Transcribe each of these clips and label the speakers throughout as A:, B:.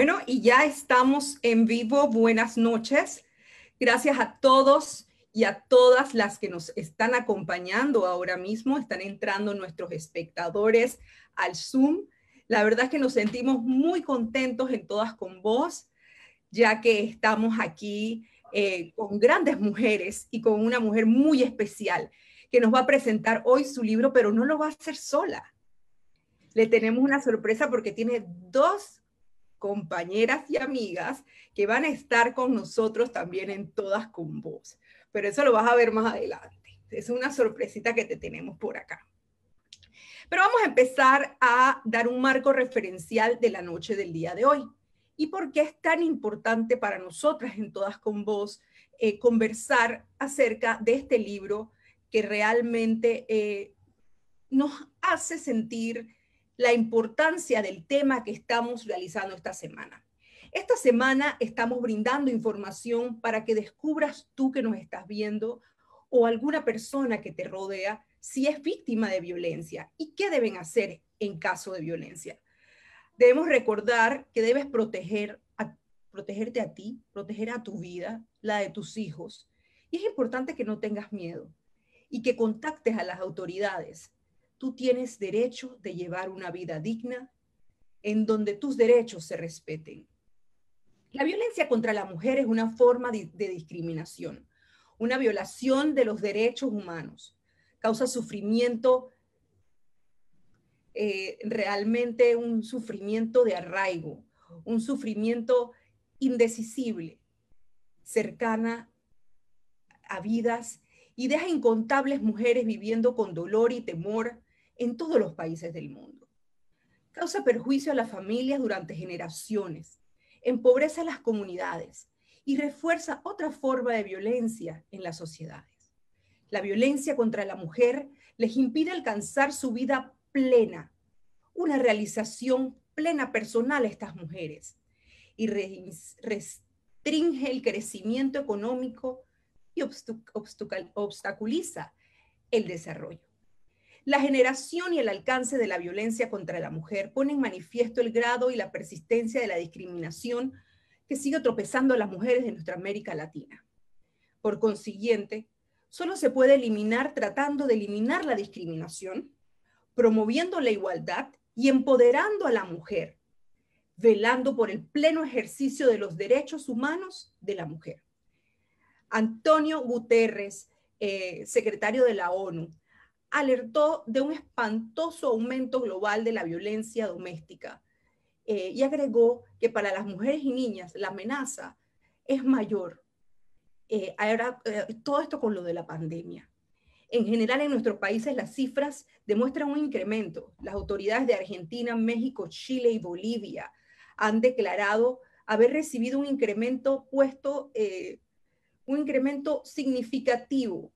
A: Bueno, y ya estamos en vivo. Buenas noches. Gracias a todos y a todas las que nos están acompañando ahora mismo. Están entrando nuestros espectadores al Zoom. La verdad es que nos sentimos muy contentos en Todas con Vos, ya que estamos aquí con grandes mujeres y con una mujer muy especial que nos va a presentar hoy su libro, pero no lo va a hacer sola. Le tenemos una sorpresa porque tiene dos compañeras y amigas que van a estar con nosotros también en Todas con Vos. Pero eso lo vas a ver más adelante. Es una sorpresita que te tenemos por acá. Pero vamos a empezar a dar un marco referencial de la noche del día de hoy. ¿Y por qué es tan importante para nosotras en Todas con Vos conversar acerca de este libro que realmente nos hace sentir la importancia del tema que estamos realizando esta semana? Esta semana estamos brindando información para que descubras tú que nos estás viendo o alguna persona que te rodea si es víctima de violencia y qué deben hacer en caso de violencia. Debemos recordar que debes protegerte a ti, proteger a tu vida, la de tus hijos. Y es importante que no tengas miedo y que contactes a las autoridades. Tú tienes derecho de llevar una vida digna en donde tus derechos se respeten. La violencia contra la mujer es una forma de discriminación, una violación de los derechos humanos. Causa sufrimiento, realmente un sufrimiento de arraigo, un sufrimiento indecisible, cercana a vidas y deja incontables mujeres viviendo con dolor y temor en todos los países del mundo. Causa perjuicio a las familias durante generaciones, empobrece a las comunidades y refuerza otra forma de violencia en las sociedades. La violencia contra la mujer les impide alcanzar su vida plena, una realización plena personal a estas mujeres y restringe el crecimiento económico y obstaculiza el desarrollo. La generación y el alcance de la violencia contra la mujer pone en manifiesto el grado y la persistencia de la discriminación que sigue tropezando a las mujeres de nuestra América Latina. Por consiguiente, solo se puede eliminar tratando de eliminar la discriminación, promoviendo la igualdad y empoderando a la mujer, velando por el pleno ejercicio de los derechos humanos de la mujer. Antonio Guterres, secretario de la ONU, alertó de un espantoso aumento global de la violencia doméstica y agregó que para las mujeres y niñas la amenaza es mayor. Ahora, todo esto con lo de la pandemia. En general, en nuestros países las cifras demuestran un incremento. Las autoridades de Argentina, México, Chile y Bolivia han declarado haber recibido un incremento un incremento significativo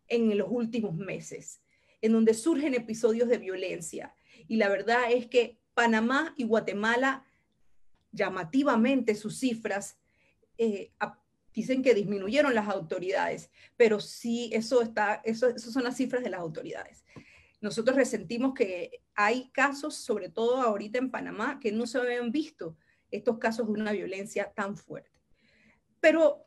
A: en los últimos meses, en donde surgen episodios de violencia. Y la verdad es que Panamá y Guatemala, llamativamente sus cifras, dicen que disminuyeron las autoridades, pero sí, eso son las cifras de las autoridades. Nosotros resentimos que hay casos, sobre todo ahorita en Panamá, que no se habían visto estos casos de una violencia tan fuerte. Pero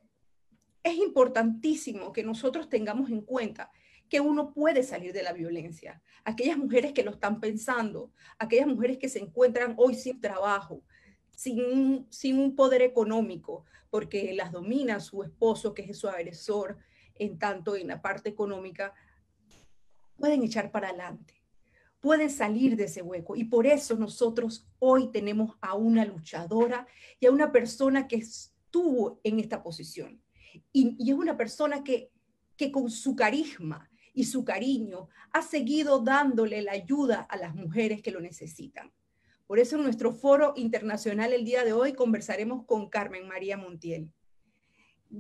A: es importantísimo que nosotros tengamos en cuenta que uno puede salir de la violencia. Aquellas mujeres que lo están pensando, aquellas mujeres que se encuentran hoy sin trabajo, sin un poder económico, porque las domina su esposo, que es su agresor, en tanto en la parte económica, pueden echar para adelante, pueden salir de ese hueco. Y por eso nosotros hoy tenemos a una luchadora y a una persona que estuvo en esta posición. Y es una persona que con su carisma y su cariño ha seguido dándole la ayuda a las mujeres que lo necesitan. Por eso en nuestro foro internacional el día de hoy conversaremos con Carmen María Montiel,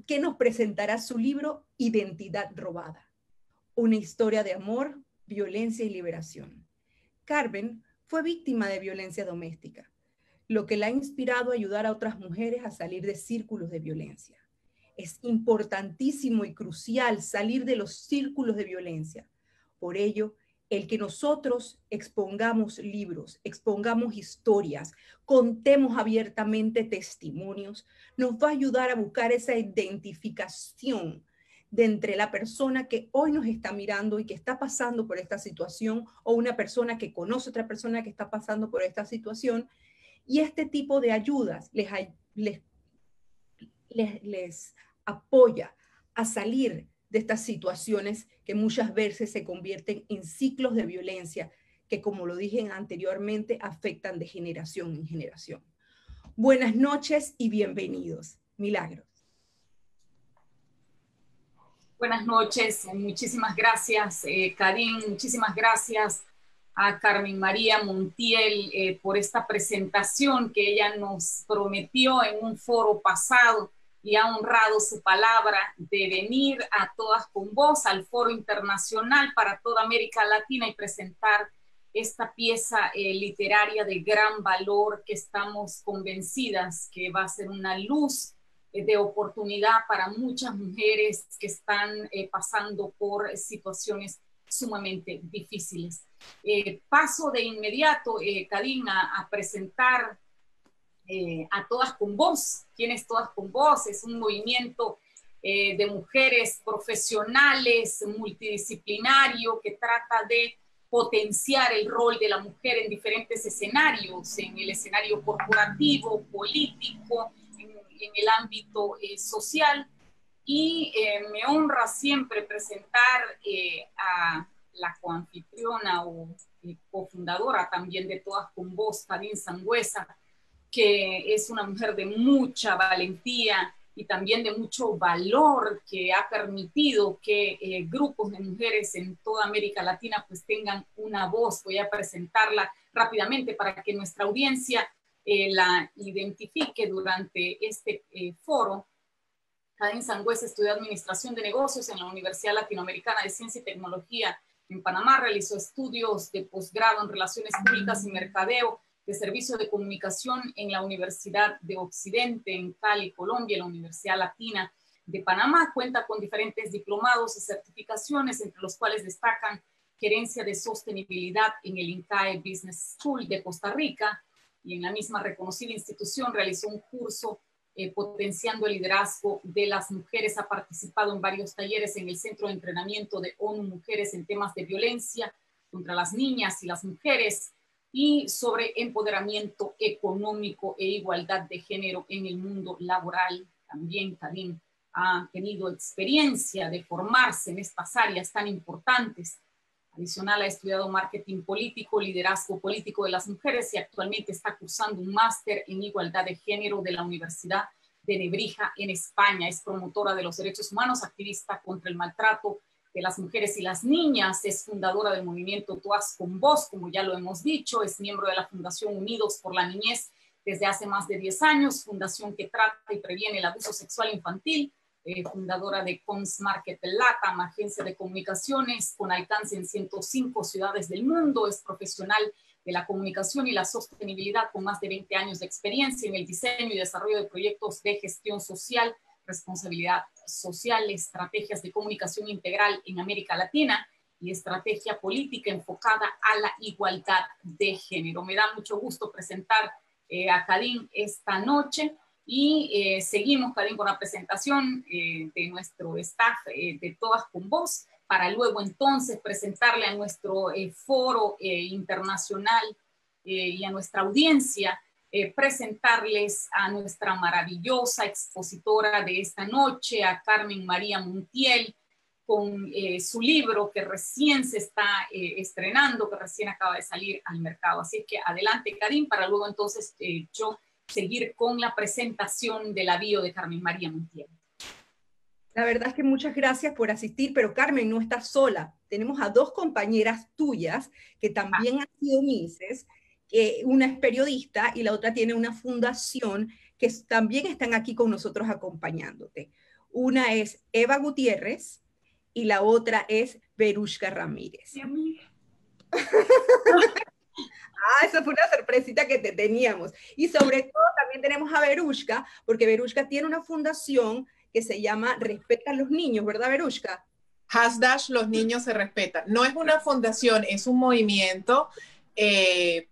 A: que nos presentará su libro Identidad Robada, una historia de amor, violencia y liberación. Carmen fue víctima de violencia doméstica, lo que la ha inspirado a ayudar a otras mujeres a salir de círculos de violencia. Es importantísimo y crucial salir de los círculos de violencia. Por ello, el que nosotros expongamos libros, expongamos historias, contemos abiertamente testimonios, nos va a ayudar a buscar esa identificación de entre la persona que hoy nos está mirando y que está pasando por esta situación, o una persona que conoce a otra persona que está pasando por esta situación. Y este tipo de ayudas les apoya a salir de estas situaciones que muchas veces se convierten en ciclos de violencia que, como lo dije anteriormente, afectan de generación en generación. Buenas noches y bienvenidos. Milagros.
B: Buenas noches, muchísimas gracias, Karin, muchísimas gracias a Carmen María Montiel por esta presentación que ella nos prometió en un foro pasado y ha honrado su palabra de venir a Todas con Voz al Foro Internacional para toda América Latina y presentar esta pieza literaria de gran valor que estamos convencidas que va a ser una luz de oportunidad para muchas mujeres que están pasando por situaciones sumamente difíciles. Paso de inmediato, Karin, a presentar a Todas con Voz. ¿Quién es Todas con Voz? Es un movimiento de mujeres profesionales, multidisciplinario, que trata de potenciar el rol de la mujer en diferentes escenarios, en el escenario corporativo, político, en el ámbito social. Y me honra siempre presentar a la coanfitriona o cofundadora también de Todas con Voz, Karin Sangüesa, que es una mujer de mucha valentía y también de mucho valor, que ha permitido que grupos de mujeres en toda América Latina pues tengan una voz. Voy a presentarla rápidamente para que nuestra audiencia la identifique durante este foro. Karin Sangüesa estudió Administración de Negocios en la Universidad Latinoamericana de Ciencia y Tecnología en Panamá. Realizó estudios de posgrado en Relaciones Públicas y Mercadeo de Servicio de Comunicación en la Universidad de Occidente en Cali, Colombia, la Universidad Latina de Panamá. Cuenta con diferentes diplomados y certificaciones, entre los cuales destacan Gerencia de Sostenibilidad en el INCAE Business School de Costa Rica, y en la misma reconocida institución realizó un curso potenciando el liderazgo de las mujeres. Ha participado en varios talleres en el Centro de Entrenamiento de ONU Mujeres en temas de violencia contra las niñas y las mujeres y sobre empoderamiento económico e igualdad de género en el mundo laboral. También Karin ha tenido experiencia de formarse en estas áreas tan importantes. Adicional, ha estudiado marketing político, liderazgo político de las mujeres y actualmente está cursando un máster en igualdad de género de la Universidad de Nebrija en España. Es promotora de los derechos humanos, activista contra el maltrato de las mujeres y las niñas. Es fundadora del movimiento Todas con Voz, como ya lo hemos dicho. Es miembro de la Fundación Unidos por la Niñez desde hace más de 10 años, fundación que trata y previene el abuso sexual infantil. Fundadora de Cons Market Latam, agencia de comunicaciones con alcance en 105 ciudades del mundo. Es profesional de la comunicación y la sostenibilidad con más de 20 años de experiencia en el diseño y desarrollo de proyectos de gestión social, responsabilidad social, estrategias de comunicación integral en América Latina y estrategia política enfocada a la igualdad de género. Me da mucho gusto presentar a Karin esta noche. Y seguimos, Karin, con la presentación de nuestro staff de Todas con Voz, para luego entonces presentarle a nuestro foro internacional y a nuestra audiencia, presentarles a nuestra maravillosa expositora de esta noche, a Carmen María Montiel, con su libro que recién se está estrenando, que recién acaba de salir al mercado. Así que adelante, Karin, para luego entonces yo seguir con la presentación de la bio de Carmen María Montiel.
A: La verdad es que muchas gracias por asistir, pero Carmen, no estás sola. Tenemos a dos compañeras tuyas que también han sido Misses. Una es periodista y la otra tiene una fundación que también están aquí con nosotros acompañándote. Una es Eva Gutiérrez y la otra es Verushka Ramírez. Esa fue una sorpresita que te teníamos. Y sobre todo también tenemos a porque Verushka tiene una fundación que se llama Respeta a los Niños, ¿verdad, Verushka?
C: Hasdash Los Niños Se Respetan. No es una fundación, es un movimiento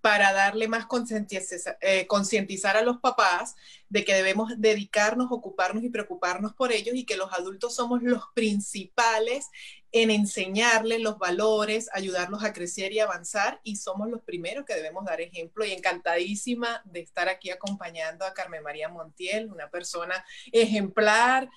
C: para darle más concientizar a los papás de que debemos dedicarnos, ocuparnos y preocuparnos por ellos y que los adultos somos los principales en enseñarles los valores, ayudarlos a crecer y avanzar, y somos los primeros que debemos dar ejemplo. Y encantadísima de estar aquí acompañando a Carmen María Montiel, una persona ejemplar.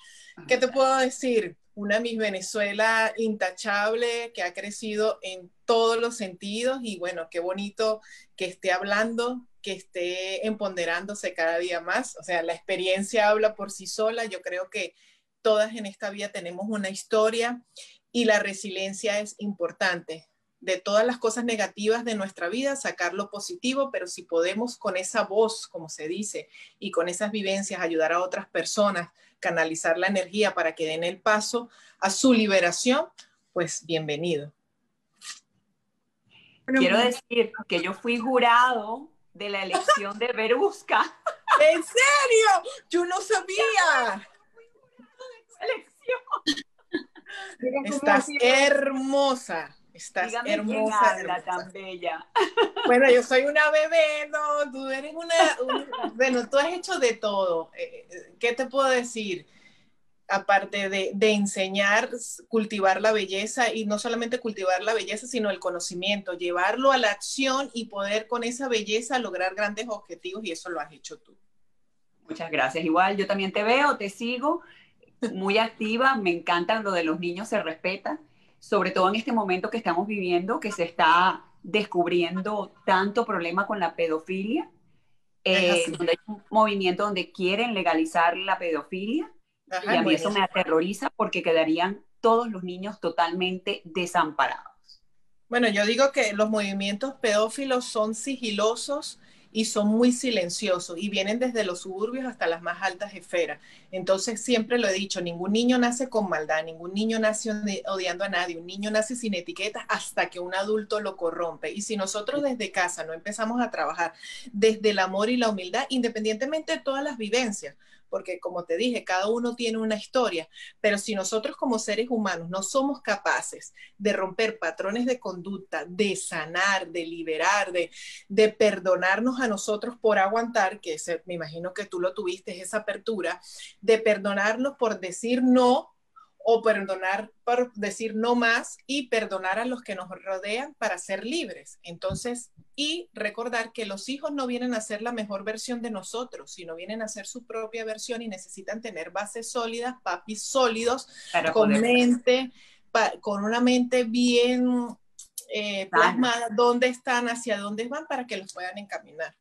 C: ¿Qué te puedo decir? Una Miss Venezuela intachable que ha crecido en todos los sentidos, y bueno, qué bonito que esté hablando, que esté empoderándose cada día más. O sea, la experiencia habla por sí sola. Yo creo que todas en esta vida tenemos una historia y la resiliencia es importante. De todas las cosas negativas de nuestra vida, sacar lo positivo, pero si podemos con esa voz, como se dice, y con esas vivencias ayudar a otras personas, canalizar la energía para que den el paso a su liberación, pues bienvenido.
D: Quiero decir que yo fui jurado de la elección de Verusca.
C: ¿En serio? Yo no sabía. Estás hermosa. Estás
D: Dígame
C: hermosa,
D: quién habla
C: hermosa.
D: tan bella.
C: Bueno, yo soy una bebé, no, tú eres bueno, tú has hecho de todo. ¿Qué te puedo decir? Aparte de enseñar, cultivar la belleza, y no solamente cultivar la belleza, sino el conocimiento, llevarlo a la acción y poder con esa belleza lograr grandes objetivos, y eso lo has hecho tú.
D: Muchas gracias. Igual yo también te veo, te sigo, muy activa, me encanta lo de los niños se respetan, sobre todo en este momento que estamos viviendo, que se está descubriendo tanto problema con la pedofilia, donde hay un movimiento donde quieren legalizar la pedofilia. Ajá, y a mí eso me aterroriza porque quedarían todos los niños totalmente desamparados.
C: Bueno, yo digo que los movimientos pedófilos son sigilosos y son muy silenciosos y vienen desde los suburbios hasta las más altas esferas. Entonces siempre lo he dicho, ningún niño nace con maldad, ningún niño nace odiando a nadie, un niño nace sin etiquetas hasta que un adulto lo corrompe. Y si nosotros desde casa no empezamos a trabajar desde el amor y la humildad, independientemente de todas las vivencias, porque como te dije, cada uno tiene una historia, pero si nosotros como seres humanos no somos capaces de romper patrones de conducta, de sanar, de liberar, de perdonarnos a nosotros por aguantar, que me imagino que tú lo tuviste, esa apertura, de perdonarnos por decir no, o perdonar por decir no más, y perdonar a los que nos rodean para ser libres. Entonces, y recordar que los hijos no vienen a ser la mejor versión de nosotros, sino vienen a ser su propia versión, y necesitan tener bases sólidas, papis sólidos, con una mente bien plasmada, dónde están, hacia dónde van, para que los puedan encaminar.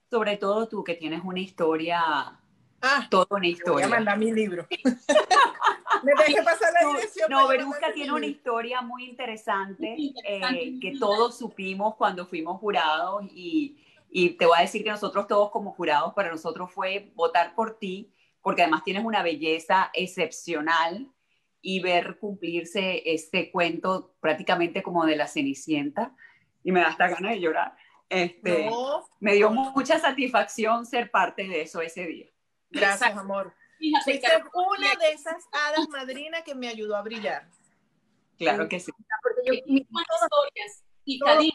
D: Sobre todo tú, que tienes una historia, toda una historia.
C: Voy a mandar mi libro. Me deje pasar la dirección.
D: No, Verusca tiene una historia muy interesante, que todos supimos cuando fuimos jurados, y te voy a decir que nosotros todos como jurados, para nosotros fue votar por ti, porque además tienes una belleza excepcional, y ver cumplirse este cuento prácticamente como de la Cenicienta, y me da hasta ganas de llorar. Me dio mucha satisfacción ser parte de eso ese día.
C: Gracias, amor. Fíjate que una de esas hadas madrinas que me ayudó a brillar.
D: Claro que sí.
B: Porque historias,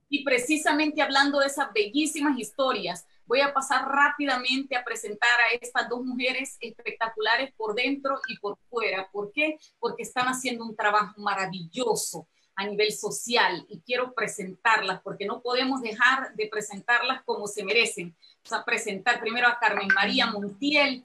B: y precisamente hablando de esas bellísimas historias, voy a pasar rápidamente a presentar a estas dos mujeres espectaculares por dentro y por fuera. ¿Por qué? Porque están haciendo un trabajo maravilloso a nivel social, y quiero presentarlas porque no podemos dejar de presentarlas como se merecen. Vamos a presentar primero a Carmen María Montiel,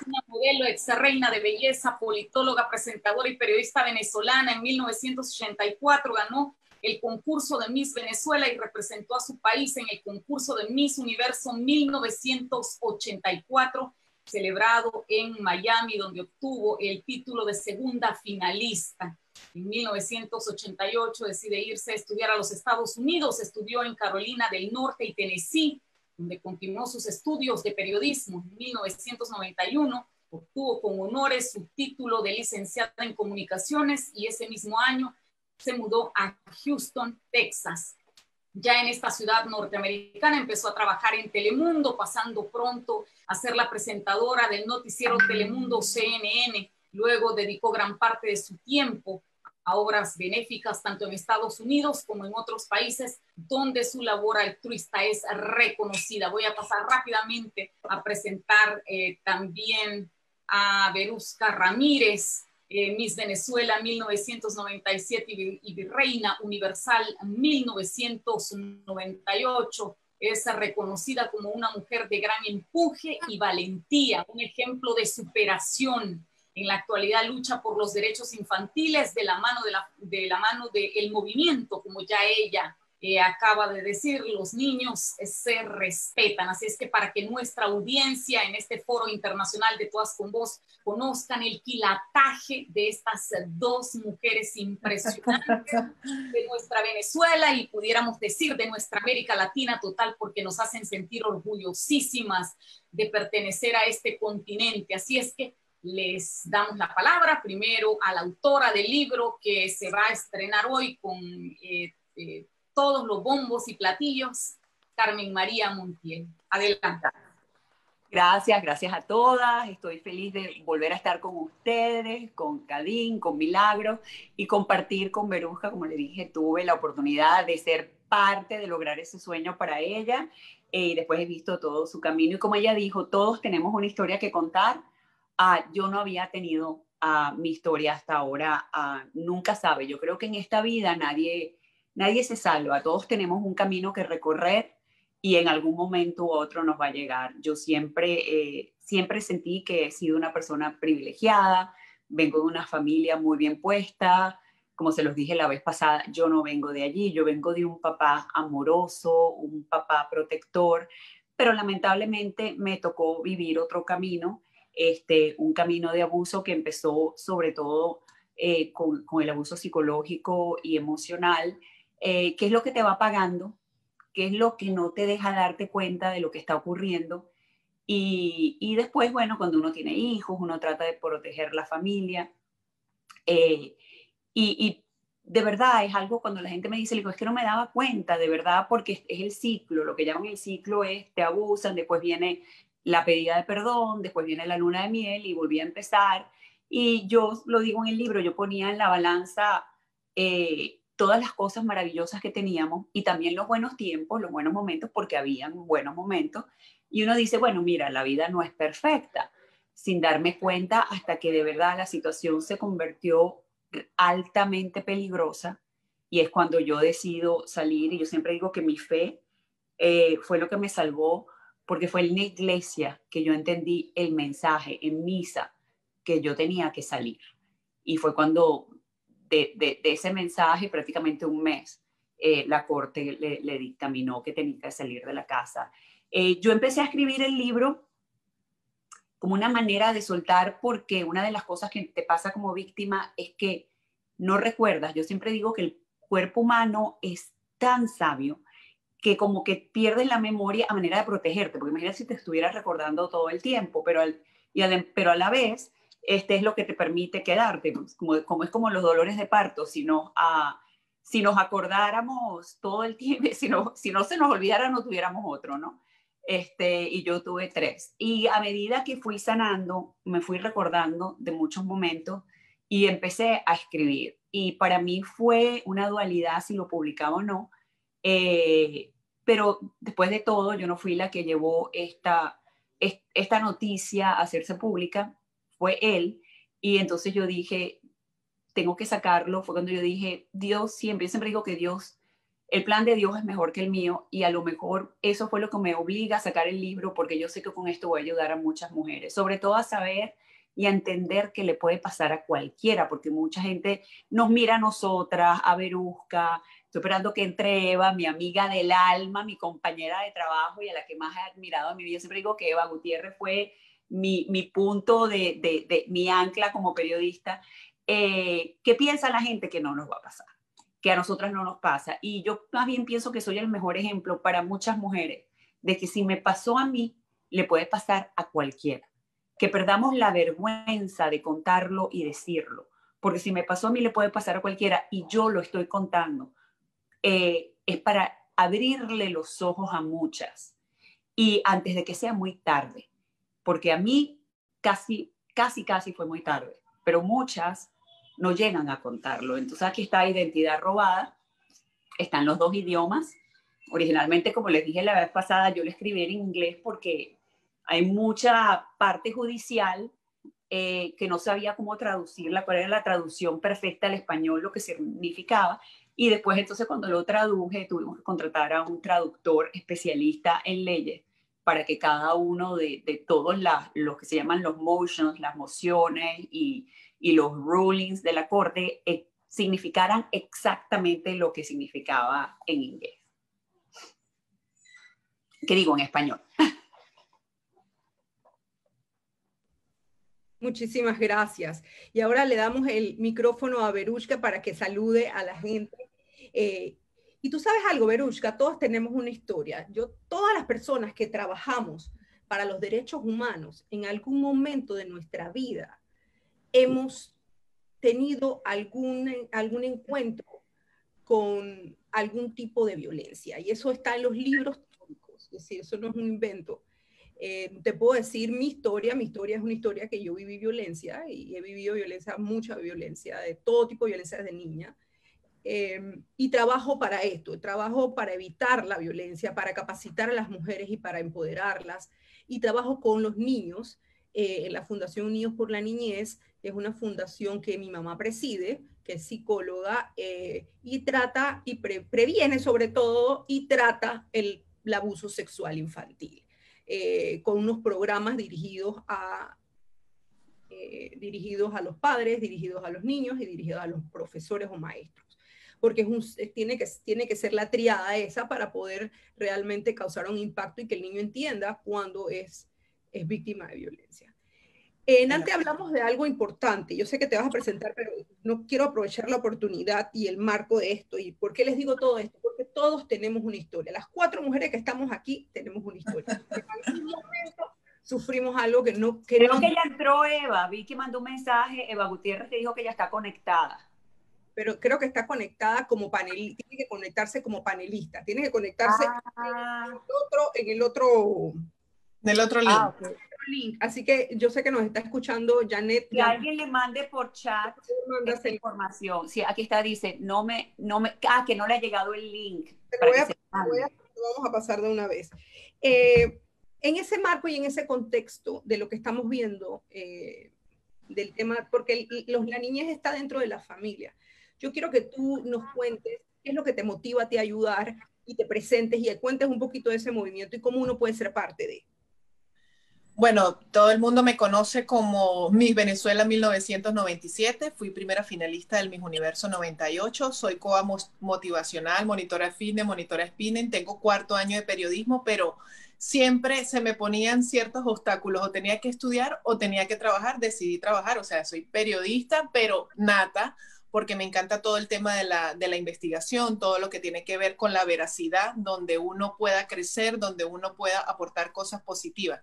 B: una modelo ex reina de belleza, politóloga, presentadora y periodista venezolana. En 1984 ganó el concurso de Miss Venezuela y representó a su país en el concurso de Miss Universo 1984, celebrado en Miami, donde obtuvo el título de segunda finalista. En 1988 decide irse a estudiar a los Estados Unidos, estudió en Carolina del Norte y Tennessee, donde continuó sus estudios de periodismo. En 1991 obtuvo con honores su título de licenciada en comunicaciones, y ese mismo año se mudó a Houston, Texas. Ya en esta ciudad norteamericana empezó a trabajar en Telemundo, pasando pronto a ser la presentadora del noticiero Telemundo CNN. Luego dedicó gran parte de su tiempo a obras benéficas tanto en Estados Unidos como en otros países donde su labor altruista es reconocida. Voy a pasar rápidamente a presentar también a Verusca Ramírez, Miss Venezuela 1997 y Virreina Universal 1998. Es reconocida como una mujer de gran empuje y valentía, un ejemplo de superación. En la actualidad lucha por los derechos infantiles de la mano del movimiento, como ya ella acaba de decir, los niños se respetan. Así es que para que nuestra audiencia en este foro internacional de Todas con Voz conozcan el quilataje de estas dos mujeres impresionantes de nuestra Venezuela y pudiéramos decir de nuestra América Latina total, porque nos hacen sentir orgullosísimas de pertenecer a este continente. Así es que les damos la palabra primero a la autora del libro que se va a estrenar hoy con todos los bombos y platillos, Carmen María Montiel. Adelante.
D: Gracias a todas. Estoy feliz de volver a estar con ustedes, con Cadín, con Milagros y compartir con Verusca. Como le dije, tuve la oportunidad de ser parte de lograr ese sueño para ella y después he visto todo su camino. Y como ella dijo, todos tenemos una historia que contar. Yo no había tenido mi historia hasta ahora. Nunca sabe. Yo creo que en esta vida nadie se salva. Todos tenemos un camino que recorrer y en algún momento u otro nos va a llegar. Yo siempre sentí que he sido una persona privilegiada. Vengo de una familia muy bien puesta. Como se los dije la vez pasada, yo no vengo de allí. Yo vengo de un papá amoroso, un papá protector, pero lamentablemente me tocó vivir otro camino. Un camino de abuso que empezó sobre todo con el abuso psicológico y emocional, que es lo que te va pagando, que es lo que no te deja darte cuenta de lo que está ocurriendo. Y después, bueno, cuando uno tiene hijos, uno trata de proteger la familia. Y de verdad es algo cuando la gente me dice, es que no me daba cuenta, de verdad, porque es el ciclo, lo que llaman el ciclo es, te abusan, después viene la pedida de perdón, después viene la luna de miel y volví a empezar. Y yo lo digo en el libro, yo ponía en la balanza todas las cosas maravillosas que teníamos y también los buenos tiempos, los buenos momentos, porque habían buenos momentos. Y uno dice, bueno, mira, la vida no es perfecta, sin darme cuenta hasta que de verdad la situación se convirtió altamente peligrosa y es cuando yo decido salir. Y yo siempre digo que mi fe fue lo que me salvó, porque fue en la iglesia que yo entendí el mensaje en misa que yo tenía que salir. Y fue cuando de ese mensaje, prácticamente un mes, la corte le dictaminó que tenía que salir de la casa. Yo empecé a escribir el libro como una manera de soltar, porque una de las cosas que te pasa como víctima es que no recuerdas. Yo siempre digo que el cuerpo humano es tan sabio que como que pierdes la memoria a manera de protegerte, porque imagínate si te estuvieras recordando todo el tiempo, pero a la vez este es lo que te permite quedarte, como es como los dolores de parto. Si nos acordáramos todo el tiempo, si no se nos olvidara, no tuviéramos otro, ¿no? Y yo tuve 3. Y a medida que fui sanando, me fui recordando de muchos momentos y empecé a escribir. Y para mí fue una dualidad si lo publicaba o no. Pero después de todo, yo no fui la que llevó esta noticia a hacerse pública, fue él. Y entonces yo dije, tengo que sacarlo. Fue cuando yo dije, yo siempre digo que el plan de Dios es mejor que el mío, y a lo mejor eso fue lo que me obliga a sacar el libro, porque yo sé que con esto voy a ayudar a muchas mujeres, sobre todo a saber y a entender que le puede pasar a cualquiera, porque mucha gente nos mira a nosotras, a Verusca. Estoy esperando que entre Eva, mi amiga del alma, mi compañera de trabajo y a la que más he admirado en mi vida. Siempre digo que Eva Gutiérrez fue mi punto mi ancla como periodista. ¿Qué piensa la gente? Que no nos va a pasar, que a nosotras no nos pasa. Y yo más bien pienso que soy el mejor ejemplo para muchas mujeres de que si me pasó a mí, le puede pasar a cualquiera. Que perdamos la vergüenza de contarlo y decirlo, porque si me pasó a mí, le puede pasar a cualquiera y yo lo estoy contando. Es para abrirle los ojos a muchas y antes de que sea muy tarde, porque a mí casi fue muy tarde, pero muchas no llegan a contarlo. Entonces aquí está Identidad Robada, están los dos idiomas. Originalmente, como les dije la vez pasada, yo lo escribí en inglés porque hay mucha parte judicial que no sabía cómo traducirla, cuál era la traducción perfecta al español, lo que significaba. Y después, entonces, cuando lo traduje, tuvimos que contratar a un traductor especialista en leyes para que cada uno de todos los que se llaman los motions, las mociones y los rulings de la corte significaran exactamente lo que significaba en inglés. ¿Qué digo en español?
A: Muchísimas gracias. Y ahora le damos el micrófono a Verushka para que salude a la gente. Y tú sabes algo, Verushka, todos tenemos una historia. Todas las personas que trabajamos para los derechos humanos en algún momento de nuestra vida hemos tenido algún encuentro con algún tipo de violencia. Y eso está en los libros históricos, es decir, eso no es un invento. Te puedo decir mi historia es una historia que yo viví violencia y he vivido violencia, mucha violencia, de todo tipo de violencia desde niña. Y trabajo para esto, trabajo para evitar la violencia, para capacitar a las mujeres y para empoderarlas. Y trabajo con los niños en la Fundación Unidos por la Niñez, que es una fundación que mi mamá preside, que es psicóloga, y trata y previene sobre todo y trata el abuso sexual infantil. Con unos programas dirigidos a los padres, dirigidos a los niños y dirigidos a los profesores o maestros. Porque tiene que ser la triada esa para poder realmente causar un impacto y que el niño entienda cuando es víctima de violencia. Antes hablamos de algo importante. Yo sé que te vas a presentar, pero no quiero aprovechar la oportunidad y el marco de esto. ¿Y por qué les digo todo esto? Porque todos tenemos una historia. Las 4 mujeres que estamos aquí tenemos una historia. En algún momento sufrimos algo que no
D: queremos. Creo que ya entró Eva. Vi que mandó un mensaje, Eva Gutiérrez, que dijo que ya está conectada.
A: Pero creo que está conectada como panelista. Tiene que conectarse como panelista. Tiene que conectarse en el otro link. Okay. Link. Así que yo sé que nos está escuchando Janet.
D: Que alguien le mande por chat esta información. Sí, aquí está, dice, que no le ha llegado el link.
A: Vamos a pasar de una vez. En ese marco y en ese contexto de lo que estamos viendo, del tema, porque la niñez está dentro de la familia. Yo quiero que tú nos cuentes qué es lo que te motiva a ti a ayudar y te presentes y cuentes un poquito de ese movimiento y cómo uno puede ser parte de.
C: Bueno, todo el mundo me conoce como Miss Venezuela 1997, fui primera finalista del Miss Universo 98, soy coa motivacional, monitora fitness, monitora spinning, tengo 4º año de periodismo, pero siempre se me ponían ciertos obstáculos, o tenía que estudiar o tenía que trabajar, decidí trabajar, o sea, soy periodista, pero nata, porque me encanta todo el tema de la investigación, todo lo que tiene que ver con la veracidad, donde uno pueda crecer, donde uno pueda aportar cosas positivas.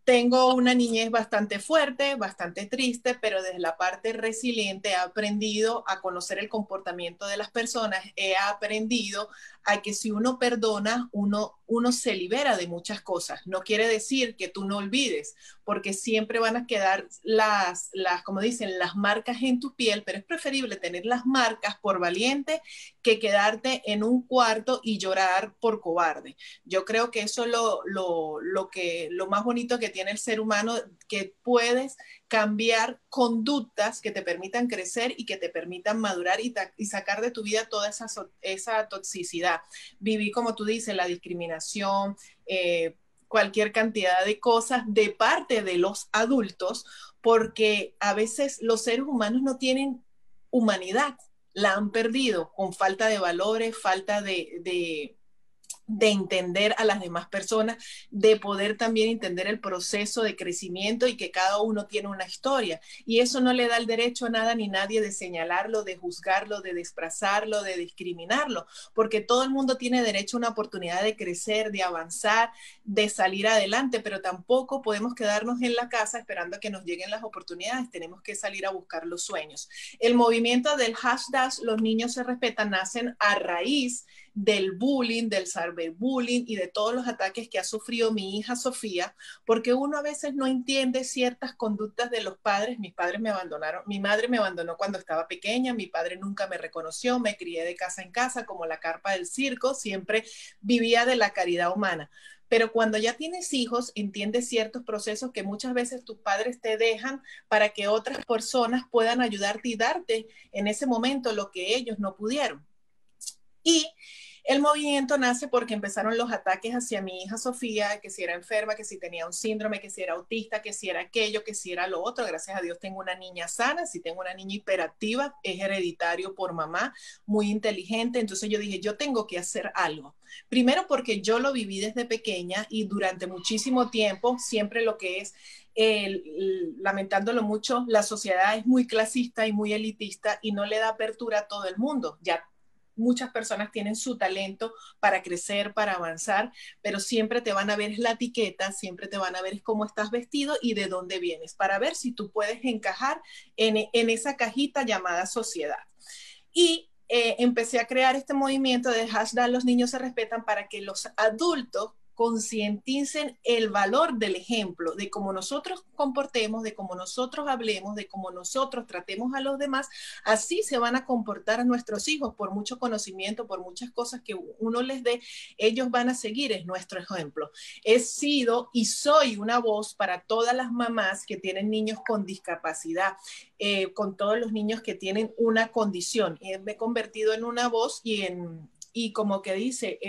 C: Tengo una niñez bastante fuerte, bastante triste, pero desde la parte resiliente he aprendido a conocer el comportamiento de las personas, he aprendido a que si uno perdona, uno se libera de muchas cosas. No quiere decir que tú no olvides, porque siempre van a quedar como dicen, las marcas en tu piel, pero es preferible tener las marcas por valiente que quedarte en un cuarto y llorar por cobarde. Yo creo que eso es lo más bonito que tiene el ser humano, que puedes cambiar conductas que te permitan crecer y que te permitan madurar y sacar de tu vida toda esa toxicidad. Viví, como tú dices, la discriminación, cualquier cantidad de cosas de parte de los adultos, porque a veces los seres humanos no tienen humanidad, la han perdido con falta de valores, falta de entender a las demás personas, de poder también entender el proceso de crecimiento y que cada uno tiene una historia. Y eso no le da el derecho a nada ni nadie de señalarlo, de juzgarlo, de desplazarlo, de discriminarlo, porque todo el mundo tiene derecho a una oportunidad de crecer, de avanzar, de salir adelante, pero tampoco podemos quedarnos en la casa esperando a que nos lleguen las oportunidades, tenemos que salir a buscar los sueños. El movimiento del hashtag Los Niños Se Respetan nacen a raíz del bullying, del cyberbullying y de todos los ataques que ha sufrido mi hija Sofía, porque uno a veces no entiende ciertas conductas de los padres. Mis padres me abandonaron, mi madre me abandonó cuando estaba pequeña, mi padre nunca me reconoció, me crié de casa en casa como la carpa del circo, siempre vivía de la caridad humana. Pero cuando ya tienes hijos, entiendes ciertos procesos que muchas veces tus padres te dejan para que otras personas puedan ayudarte y darte en ese momento lo que ellos no pudieron. Y el movimiento nace porque empezaron los ataques hacia mi hija Sofía, que si era enferma, que si tenía un síndrome, que si era autista, que si era aquello, que si era lo otro. Gracias a Dios tengo una niña sana, si tengo una niña hiperactiva, es hereditario por mamá, muy inteligente. Entonces yo dije, yo tengo que hacer algo. Primero porque yo lo viví desde pequeña y durante muchísimo tiempo, siempre lo que es lamentándolo mucho, la sociedad es muy clasista y muy elitista y no le da apertura a todo el mundo. Ya muchas personas tienen su talento para crecer, para avanzar, pero siempre te van a ver la etiqueta, siempre te van a ver cómo estás vestido y de dónde vienes, para ver si tú puedes encajar en esa cajita llamada sociedad. Y empecé a crear este movimiento de hashtag Los Niños Se Respetan para que los adultos concienticen el valor del ejemplo, de cómo nosotros comportemos, de cómo nosotros hablemos, de cómo nosotros tratemos a los demás. Así se van a comportar nuestros hijos, por mucho conocimiento, por muchas cosas que uno les dé, ellos van a seguir, es nuestro ejemplo. He sido y soy una voz para todas las mamás que tienen niños con discapacidad, con todos los niños que tienen una condición. Me he convertido en una voz y como que dice,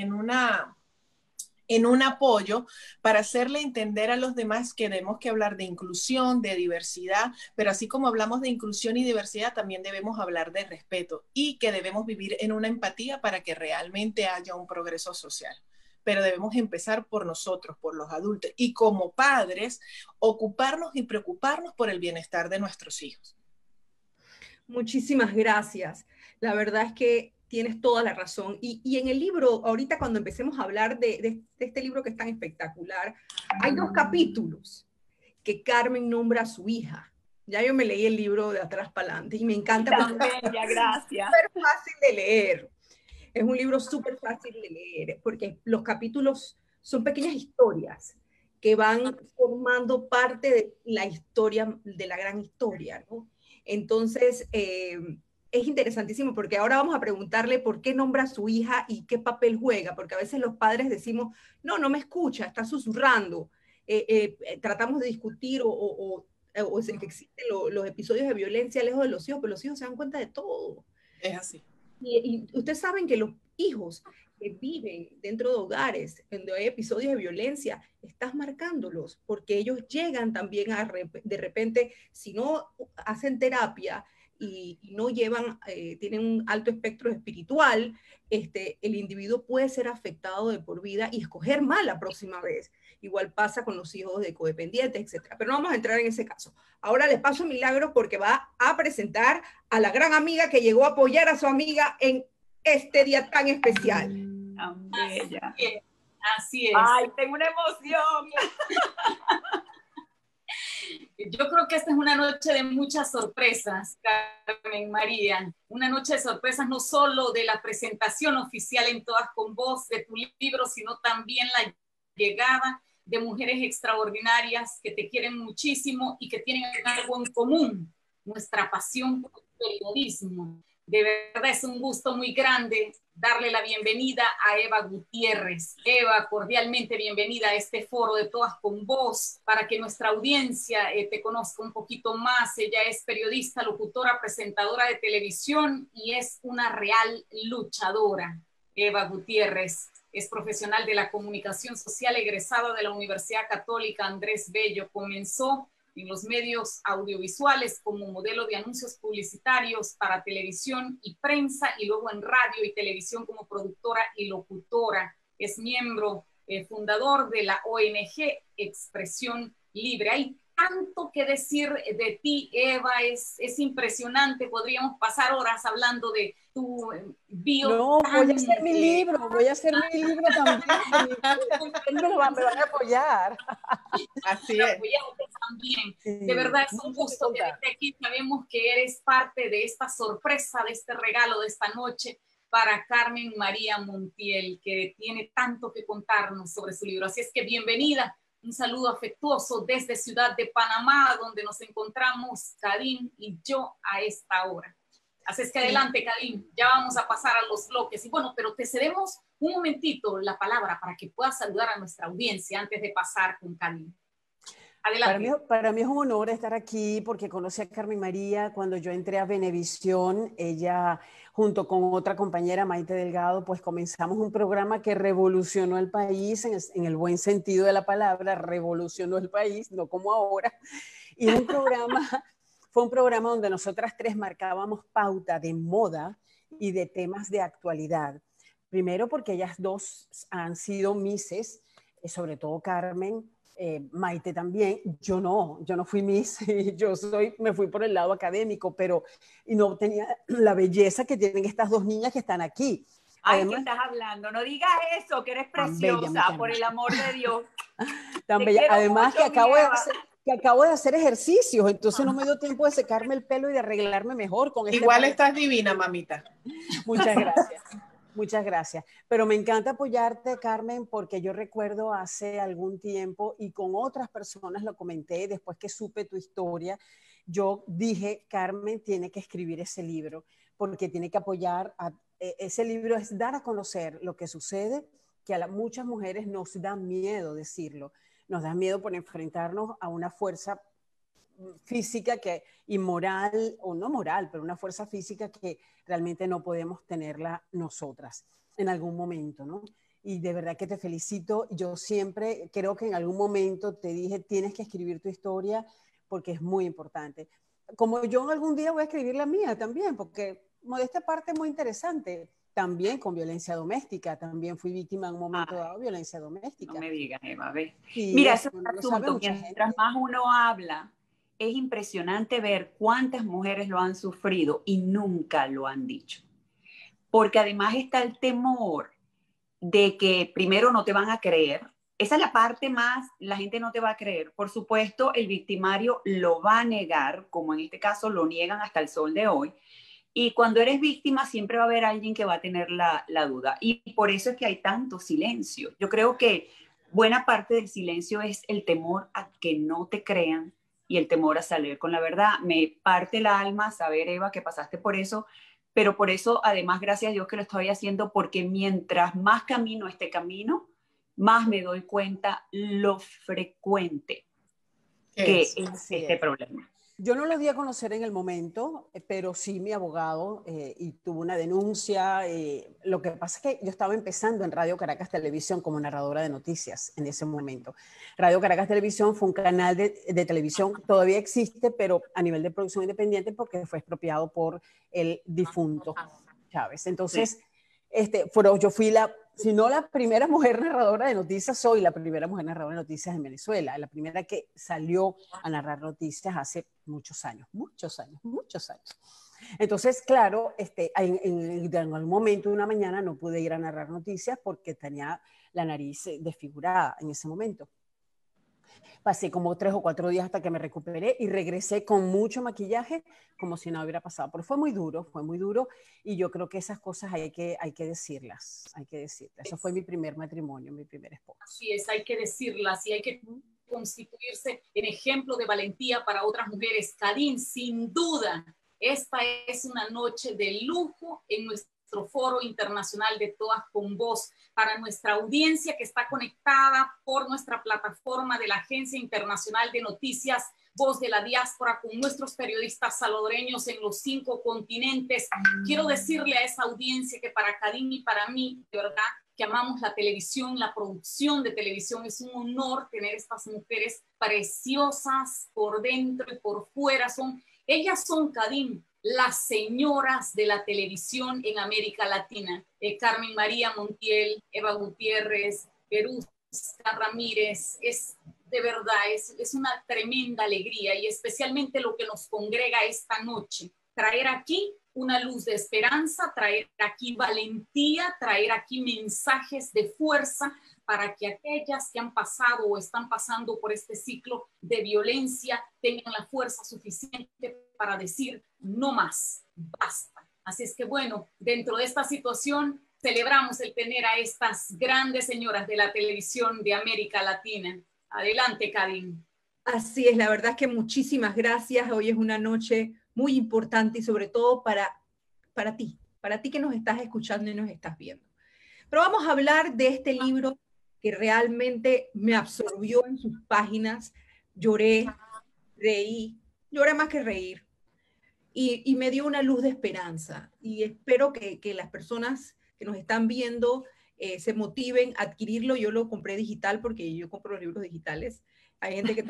C: en un apoyo para hacerle entender a los demás que tenemos que hablar de inclusión, de diversidad, pero así como hablamos de inclusión y diversidad, también debemos hablar de respeto y que debemos vivir en una empatía para que realmente haya un progreso social. Pero debemos empezar por nosotros, por los adultos, y como padres, ocuparnos y preocuparnos por el bienestar de nuestros hijos.
A: Muchísimas gracias. La verdad es que tienes toda la razón. Y en el libro, ahorita cuando empecemos a hablar de este libro que es tan espectacular, hay 2 capítulos que Carmen nombra a su hija. Ya yo me leí el libro de atrás para adelante y me encanta.
D: También, ya, gracias.
A: Es súper fácil de leer. Es un libro súper fácil de leer porque los capítulos son pequeñas historias que van formando parte de la historia, de la gran historia, ¿no? Entonces, es interesantísimo porque ahora vamos a preguntarle por qué nombra a su hija y qué papel juega, porque a veces los padres decimos, no, no me escucha, está susurrando. Tratamos de discutir o que existen los episodios de violencia lejos de los hijos, pero los hijos se dan cuenta de todo.
C: Es así.
A: Y ustedes saben que los hijos que viven dentro de hogares donde hay episodios de violencia, estás marcándolos, porque ellos llegan también de repente, si no hacen terapia y no llevan, tienen un alto espectro espiritual, el individuo puede ser afectado de por vida y escoger mal la próxima vez. Igual pasa con los hijos de codependientes, etc. Pero no vamos a entrar en ese caso. Ahora les paso Milagros porque va a presentar a la gran amiga que llegó a apoyar a su amiga en este día tan especial.
D: Tan bella.
B: Así es.
D: Ay, tengo una emoción.
B: Yo creo que esta es una noche de muchas sorpresas, Carmen María. Una noche de sorpresas no solo de la presentación oficial en Todas con Voz de tu libro, sino también la llegada de mujeres extraordinarias que te quieren muchísimo y que tienen algo en común, nuestra pasión por el periodismo. De verdad es un gusto muy grande darle la bienvenida a Eva Gutiérrez. Eva, cordialmente bienvenida a este foro de Todas con Voz, para que nuestra audiencia te conozca un poquito más. Ella es periodista, locutora, presentadora de televisión y es una real luchadora. Eva Gutiérrez es profesional de la comunicación social, egresada de la Universidad Católica Andrés Bello. Comenzó en los medios audiovisuales como modelo de anuncios publicitarios para televisión y prensa, y luego en radio y televisión como productora y locutora. Es miembro fundador de la ONG Expresión Libre. Hay tanto que decir de ti, Eva, es impresionante. Podríamos pasar horas hablando de tu bio.
E: No, voy a hacer mi libro también. Me van a apoyar.
C: Así es.
B: También.
E: Sí,
B: de verdad es un gusto tenerte aquí. Sabemos que eres parte de esta sorpresa, de este regalo de esta noche. para Carmen María Montiel, que tiene tanto que contarnos sobre su libro. Así es que bienvenida, un saludo afectuoso desde Ciudad de Panamá, donde nos encontramos Kadin y yo a esta hora. Así es que adelante, Kadin, ya vamos a pasar a los bloques. Y bueno, pero te cedemos un momentito la palabra para que puedas saludar a nuestra audiencia antes de pasar con Kadin. Adelante.
E: Para mí es un honor estar aquí porque conocí a Carmen María cuando yo entré a Venevisión. Ella, junto con otra compañera, Maite Delgado, pues comenzamos un programa que revolucionó el país en el buen sentido de la palabra, revolucionó el país, no como ahora. Y un programa, fue un programa donde nosotras tres marcábamos pauta de moda y de temas de actualidad. Primero porque ellas dos han sido Misses, sobre todo Carmen, Maite también. Yo no fui Miss, me fui por el lado académico, pero y no tenía la belleza que tienen estas dos niñas que están aquí.
D: Ay, además, ¿qué estás hablando? No digas eso, que eres preciosa, bella, por el amor de Dios.
E: Tan bella. Además mucho, que acabo de hacer ejercicios, entonces no me dio tiempo de secarme el pelo y de arreglarme mejor con este
C: Igual estás divina, mamita.
E: Muchas gracias. Muchas gracias. Pero me encanta apoyarte, Carmen, porque yo recuerdo hace algún tiempo y con otras personas lo comenté después que supe tu historia. Yo dije, Carmen tiene que escribir ese libro porque tiene que apoyar. Ese libro es dar a conocer lo que sucede, que a muchas mujeres nos da miedo decirlo. Nos da miedo por enfrentarnos a una fuerza física y moral, o no moral, pero una fuerza física que realmente no podemos tenerla nosotras en algún momento, ¿no? Y de verdad que te felicito. Yo siempre creo que en algún momento te dije, tienes que escribir tu historia porque es muy importante. Como yo algún día voy a escribir la mía también, porque modesta parte muy interesante. También con violencia doméstica, también fui víctima en un momento dado de violencia doméstica.
D: No me digas, Eva, ve.
E: Sí,
D: mira, ese es un asunto, mientras más uno habla, es impresionante ver cuántas mujeres lo han sufrido y nunca lo han dicho. Porque además está el temor de que primero no te van a creer. Esa es la parte más, la gente no te va a creer. Por supuesto, el victimario lo va a negar, como en este caso lo niegan hasta el sol de hoy. Y cuando eres víctima siempre va a haber alguien que va a tener la duda. Y por eso es que hay tanto silencio. Yo creo que buena parte del silencio es el temor a que no te crean y el temor a salir con la verdad. Me parte el alma saber, Eva, que pasaste por eso, pero por eso, además, gracias a Dios que lo estoy haciendo, porque mientras más camino este camino, más me doy cuenta lo frecuente que es este problema.
E: Yo no lo di a conocer en el momento, pero sí mi abogado y tuvo una denuncia. Lo que pasa es que yo estaba empezando en Radio Caracas Televisión como narradora de noticias en ese momento. Radio Caracas Televisión fue un canal de televisión, todavía existe, pero a nivel de producción independiente porque fue expropiado por el difunto Chávez. Entonces, yo fui si no la primera mujer narradora de noticias, soy la primera mujer narradora de noticias en Venezuela, la primera que salió a narrar noticias hace muchos años. Entonces, claro, en algún momento, una mañana, no pude ir a narrar noticias porque tenía la nariz desfigurada en ese momento. Pasé como 3 o 4 días hasta que me recuperé y regresé con mucho maquillaje, como si no hubiera pasado. Pero fue muy duro y yo creo que esas cosas hay que decirlas, Eso fue mi primer matrimonio, mi primer esposo.
B: Así es, hay que decirlas y hay que constituirse en ejemplo de valentía para otras mujeres. Kadin, sin duda, esta es una noche de lujo en nuestro Foro Internacional de Todas con Voz, para nuestra audiencia que está conectada por nuestra plataforma de la Agencia Internacional de Noticias Voz de la Diáspora, con nuestros periodistas salvadoreños en los 5 continentes. Quiero decirle a esa audiencia que para Kadin y para mí, de verdad, que amamos la televisión, la producción de televisión, es un honor tener estas mujeres preciosas por dentro y por fuera. Ellas son, Kadin, las señoras de la televisión en América Latina. Carmen María Montiel, Eva Gutiérrez, Peruzca Ramírez, de verdad, es una tremenda alegría y especialmente lo que nos congrega esta noche. Traer aquí una luz de esperanza, traer aquí valentía, traer aquí mensajes de fuerza para que aquellas que han pasado o están pasando por este ciclo de violencia tengan la fuerza suficiente para decir no más, basta. Así es que bueno, dentro de esta situación celebramos el tener a estas grandes señoras de la televisión de América Latina. Adelante, Karin.
A: Así es, la verdad es que muchísimas gracias. Hoy es una noche muy importante y sobre todo para ti que nos estás escuchando y nos estás viendo. Pero vamos a hablar de este libro que realmente me absorbió en sus páginas. Lloré, reí, lloré más que reír. Y me dio una luz de esperanza. Y espero que las personas que nos están viendo se motiven a adquirirlo. Yo lo compré digital porque yo compro los libros digitales. Hay gente que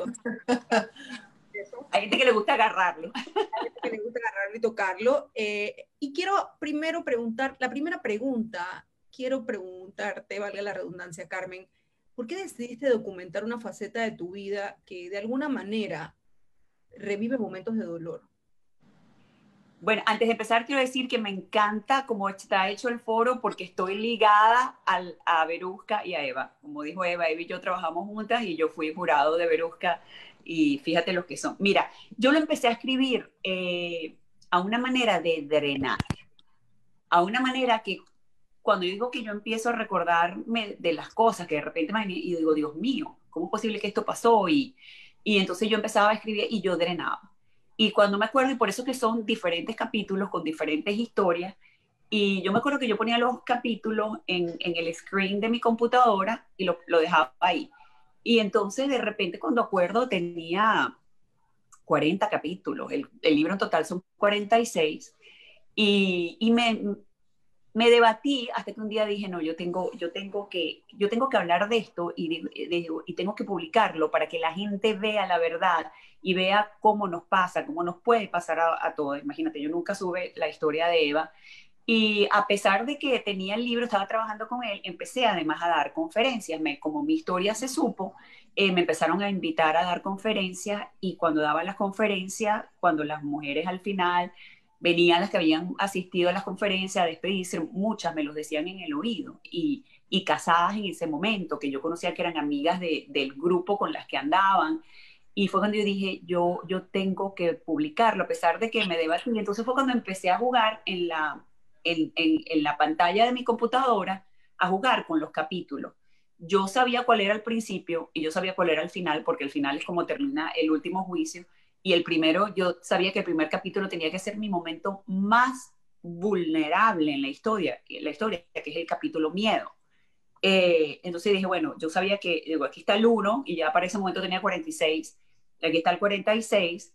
D: hay gente que le gusta agarrarlo.
A: Hay gente que le gusta agarrarlo y tocarlo. Y quiero primero preguntar, la primera pregunta, quiero preguntarte, valga la redundancia, Carmen, ¿por qué decidiste documentar una faceta de tu vida que de alguna manera revive momentos de dolor?
D: Bueno, antes de empezar quiero decir que me encanta cómo está hecho el foro porque estoy ligada a Verusca y a Eva. Como dijo Eva y yo trabajamos juntas y yo fui jurado de Verusca y fíjate los que son. Mira, yo lo empecé a escribir a una manera de drenar, a una manera que cuando yo digo que yo empiezo a recordarme de las cosas que de repente me y digo, Dios mío, ¿cómo es posible que esto pasó? Y entonces yo empezaba a escribir y yo drenaba. Y cuando me acuerdo, y por eso que son diferentes capítulos con diferentes historias, y yo me acuerdo que yo ponía los capítulos en el screen de mi computadora y lo dejaba ahí. Y entonces de repente cuando acuerdo tenía 40 capítulos, el libro en total son 46, y me debatí hasta que un día dije, no, yo tengo que hablar de esto y tengo que publicarlo para que la gente vea la verdad y vea cómo nos pasa, cómo nos puede pasar a todos. Imagínate, yo nunca sube la historia de Eva y a pesar de que tenía el libro, estaba trabajando con él, empecé además a dar conferencias. Como mi historia se supo, me empezaron a invitar a dar conferencias y cuando daba las conferencias, cuando las mujeres al final venían las que habían asistido a las conferencias a despedirse, muchas me los decían en el oído y casadas en ese momento, que yo conocía que eran amigas del grupo con las que andaban. Y fue cuando yo dije, yo tengo que publicarlo, a pesar de que me debatí. Y entonces fue cuando empecé a jugar en la pantalla de mi computadora, a jugar con los capítulos. Yo sabía cuál era el principio y yo sabía cuál era el final, porque el final es como termina el último juicio. Y el primero, yo sabía que el primer capítulo tenía que ser mi momento más vulnerable en la historia, que es el capítulo miedo. Entonces dije, bueno, yo sabía que, digo, aquí está el 1 y ya para ese momento tenía 46, aquí está el 46,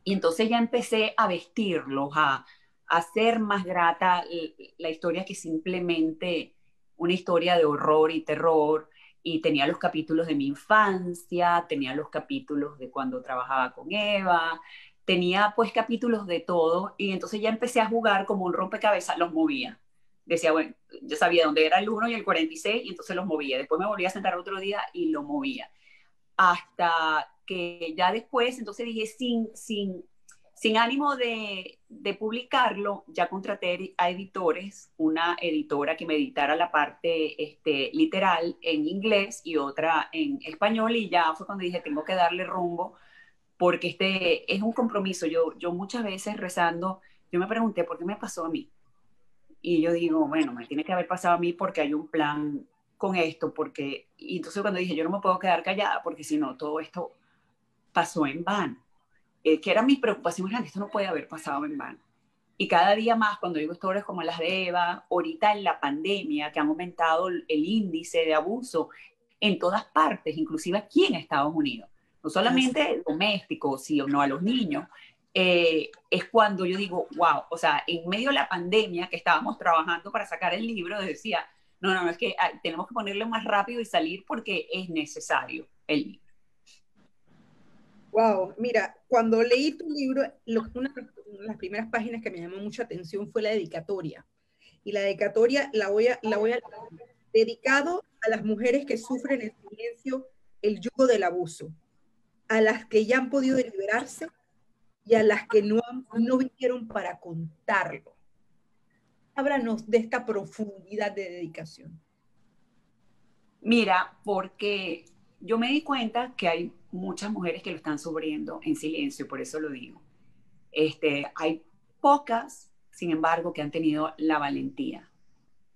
D: y entonces ya empecé a vestirlos, a hacer más grata la historia que simplemente una historia de horror y terror. Y tenía los capítulos de mi infancia, tenía los capítulos de cuando trabajaba con Eva, tenía pues capítulos de todo, y entonces ya empecé a jugar como un rompecabezas, los movía. Decía, bueno, yo sabía dónde era el 1 y el 46 y entonces los movía. Después me volvía a sentar otro día y lo movía. Hasta que ya después, entonces dije, sin ánimo de publicarlo, ya contraté a editores, una editora que me editara la parte literal en inglés y otra en español, y ya fue cuando dije, tengo que darle rumbo, porque es un compromiso. Yo muchas veces rezando, yo me pregunté, ¿por qué me pasó a mí? Y yo digo, bueno, me tiene que haber pasado a mí porque hay un plan con esto, y entonces cuando dije, yo no me puedo quedar callada, porque si no, todo esto pasó en vano. Que era mi preocupación grande, esto no puede haber pasado en vano. Y cada día más, cuando digo historias como las de Eva, ahorita en la pandemia, que han aumentado el índice de abuso en todas partes, inclusive aquí en Estados Unidos, no solamente domésticos, sino a los niños, es cuando yo digo, wow, o sea, en medio de la pandemia que estábamos trabajando para sacar el libro, decía, no, es que tenemos que ponerlo más rápido y salir porque es necesario el libro.
A: Wow, mira, cuando leí tu libro, una de las primeras páginas que me llamó mucha atención fue la dedicatoria. Y la dedicatoria la voy a dedicado a las mujeres que sufren en silencio el yugo del abuso, a las que ya han podido liberarse y a las que no vinieron para contarlo. Háblanos de esta profundidad de dedicación.
D: Mira, porque yo me di cuenta que hay muchas mujeres que lo están sufriendo en silencio, por eso lo digo. Hay pocas sin embargo, que han tenido la valentía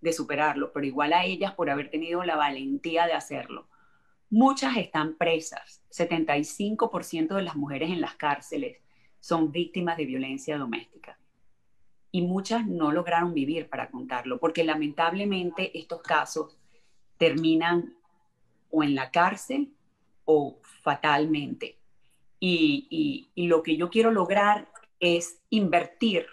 D: de superarlo, pero igual a ellas por haber tenido la valentía de hacerlo. Muchas están presas. 75% de las mujeres en las cárceles son víctimas de violencia doméstica. Y muchas no lograron vivir para contarlo, porque lamentablemente estos casos terminan o en la cárcel o fatalmente. Y lo que yo quiero lograr es invertir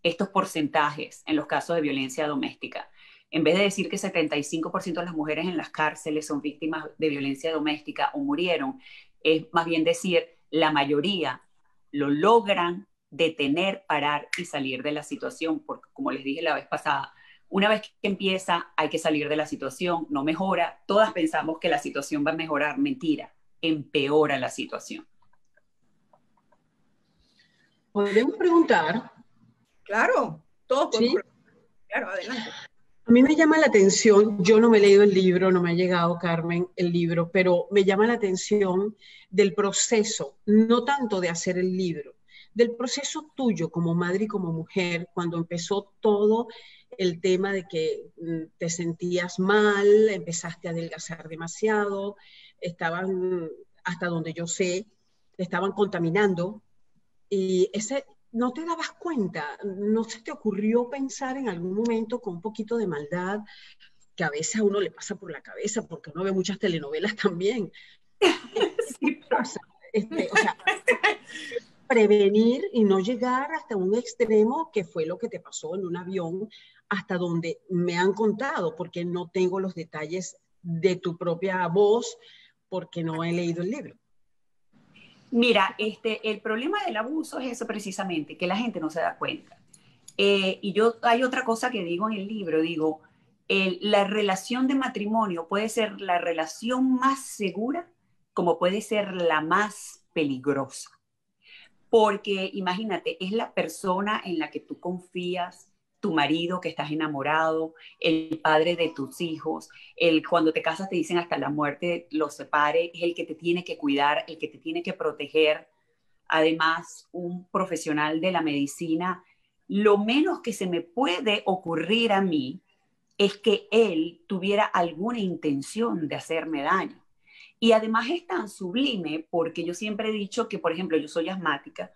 D: estos porcentajes en los casos de violencia doméstica. En vez de decir que 75% de las mujeres en las cárceles son víctimas de violencia doméstica o murieron, es más bien decir, la mayoría lo logran detener, parar y salir de la situación, porque como les dije la vez pasada, una vez que empieza hay que salir de la situación, no mejora, todas pensamos que la situación va a mejorar, mentira, empeora la situación.
E: ¿Podemos preguntar?
A: Claro, todos podemos
E: ¿Sí?
A: preguntar. Claro, adelante.
E: A mí me llama la atención, yo no me he leído el libro, no me ha llegado, Carmen, el libro, pero me llama la atención del proceso, no tanto de hacer el libro, del proceso tuyo como madre y como mujer, cuando empezó todo el tema de que te sentías mal, empezaste a adelgazar demasiado, estaban, hasta donde yo sé, te estaban contaminando, y ese, ¿no te dabas cuenta? ¿No se te ocurrió pensar en algún momento con un poquito de maldad, que a veces a uno le pasa por la cabeza, porque uno ve muchas telenovelas también?
D: Sí,
E: O sea, prevenir y no llegar hasta un extremo que fue lo que te pasó en un avión, hasta donde me han contado, porque no tengo los detalles de tu propia voz, porque no he leído el libro.
D: mira, el problema del abuso es eso precisamente, que la gente no se da cuenta. Hay otra cosa que digo en el libro, digo, la relación de matrimonio puede ser la relación más segura como puede ser la más peligrosa. Porque imagínate, es la persona en la que tú confías, tu marido que estás enamorado, el padre de tus hijos, cuando te casas te dicen hasta la muerte los separe, es el que te tiene que cuidar, el que te tiene que proteger. Además, un profesional de la medicina, lo menos que se me puede ocurrir a mí es que él tuviera alguna intención de hacerme daño. Y además es tan sublime porque yo siempre he dicho que, por ejemplo, yo soy asmática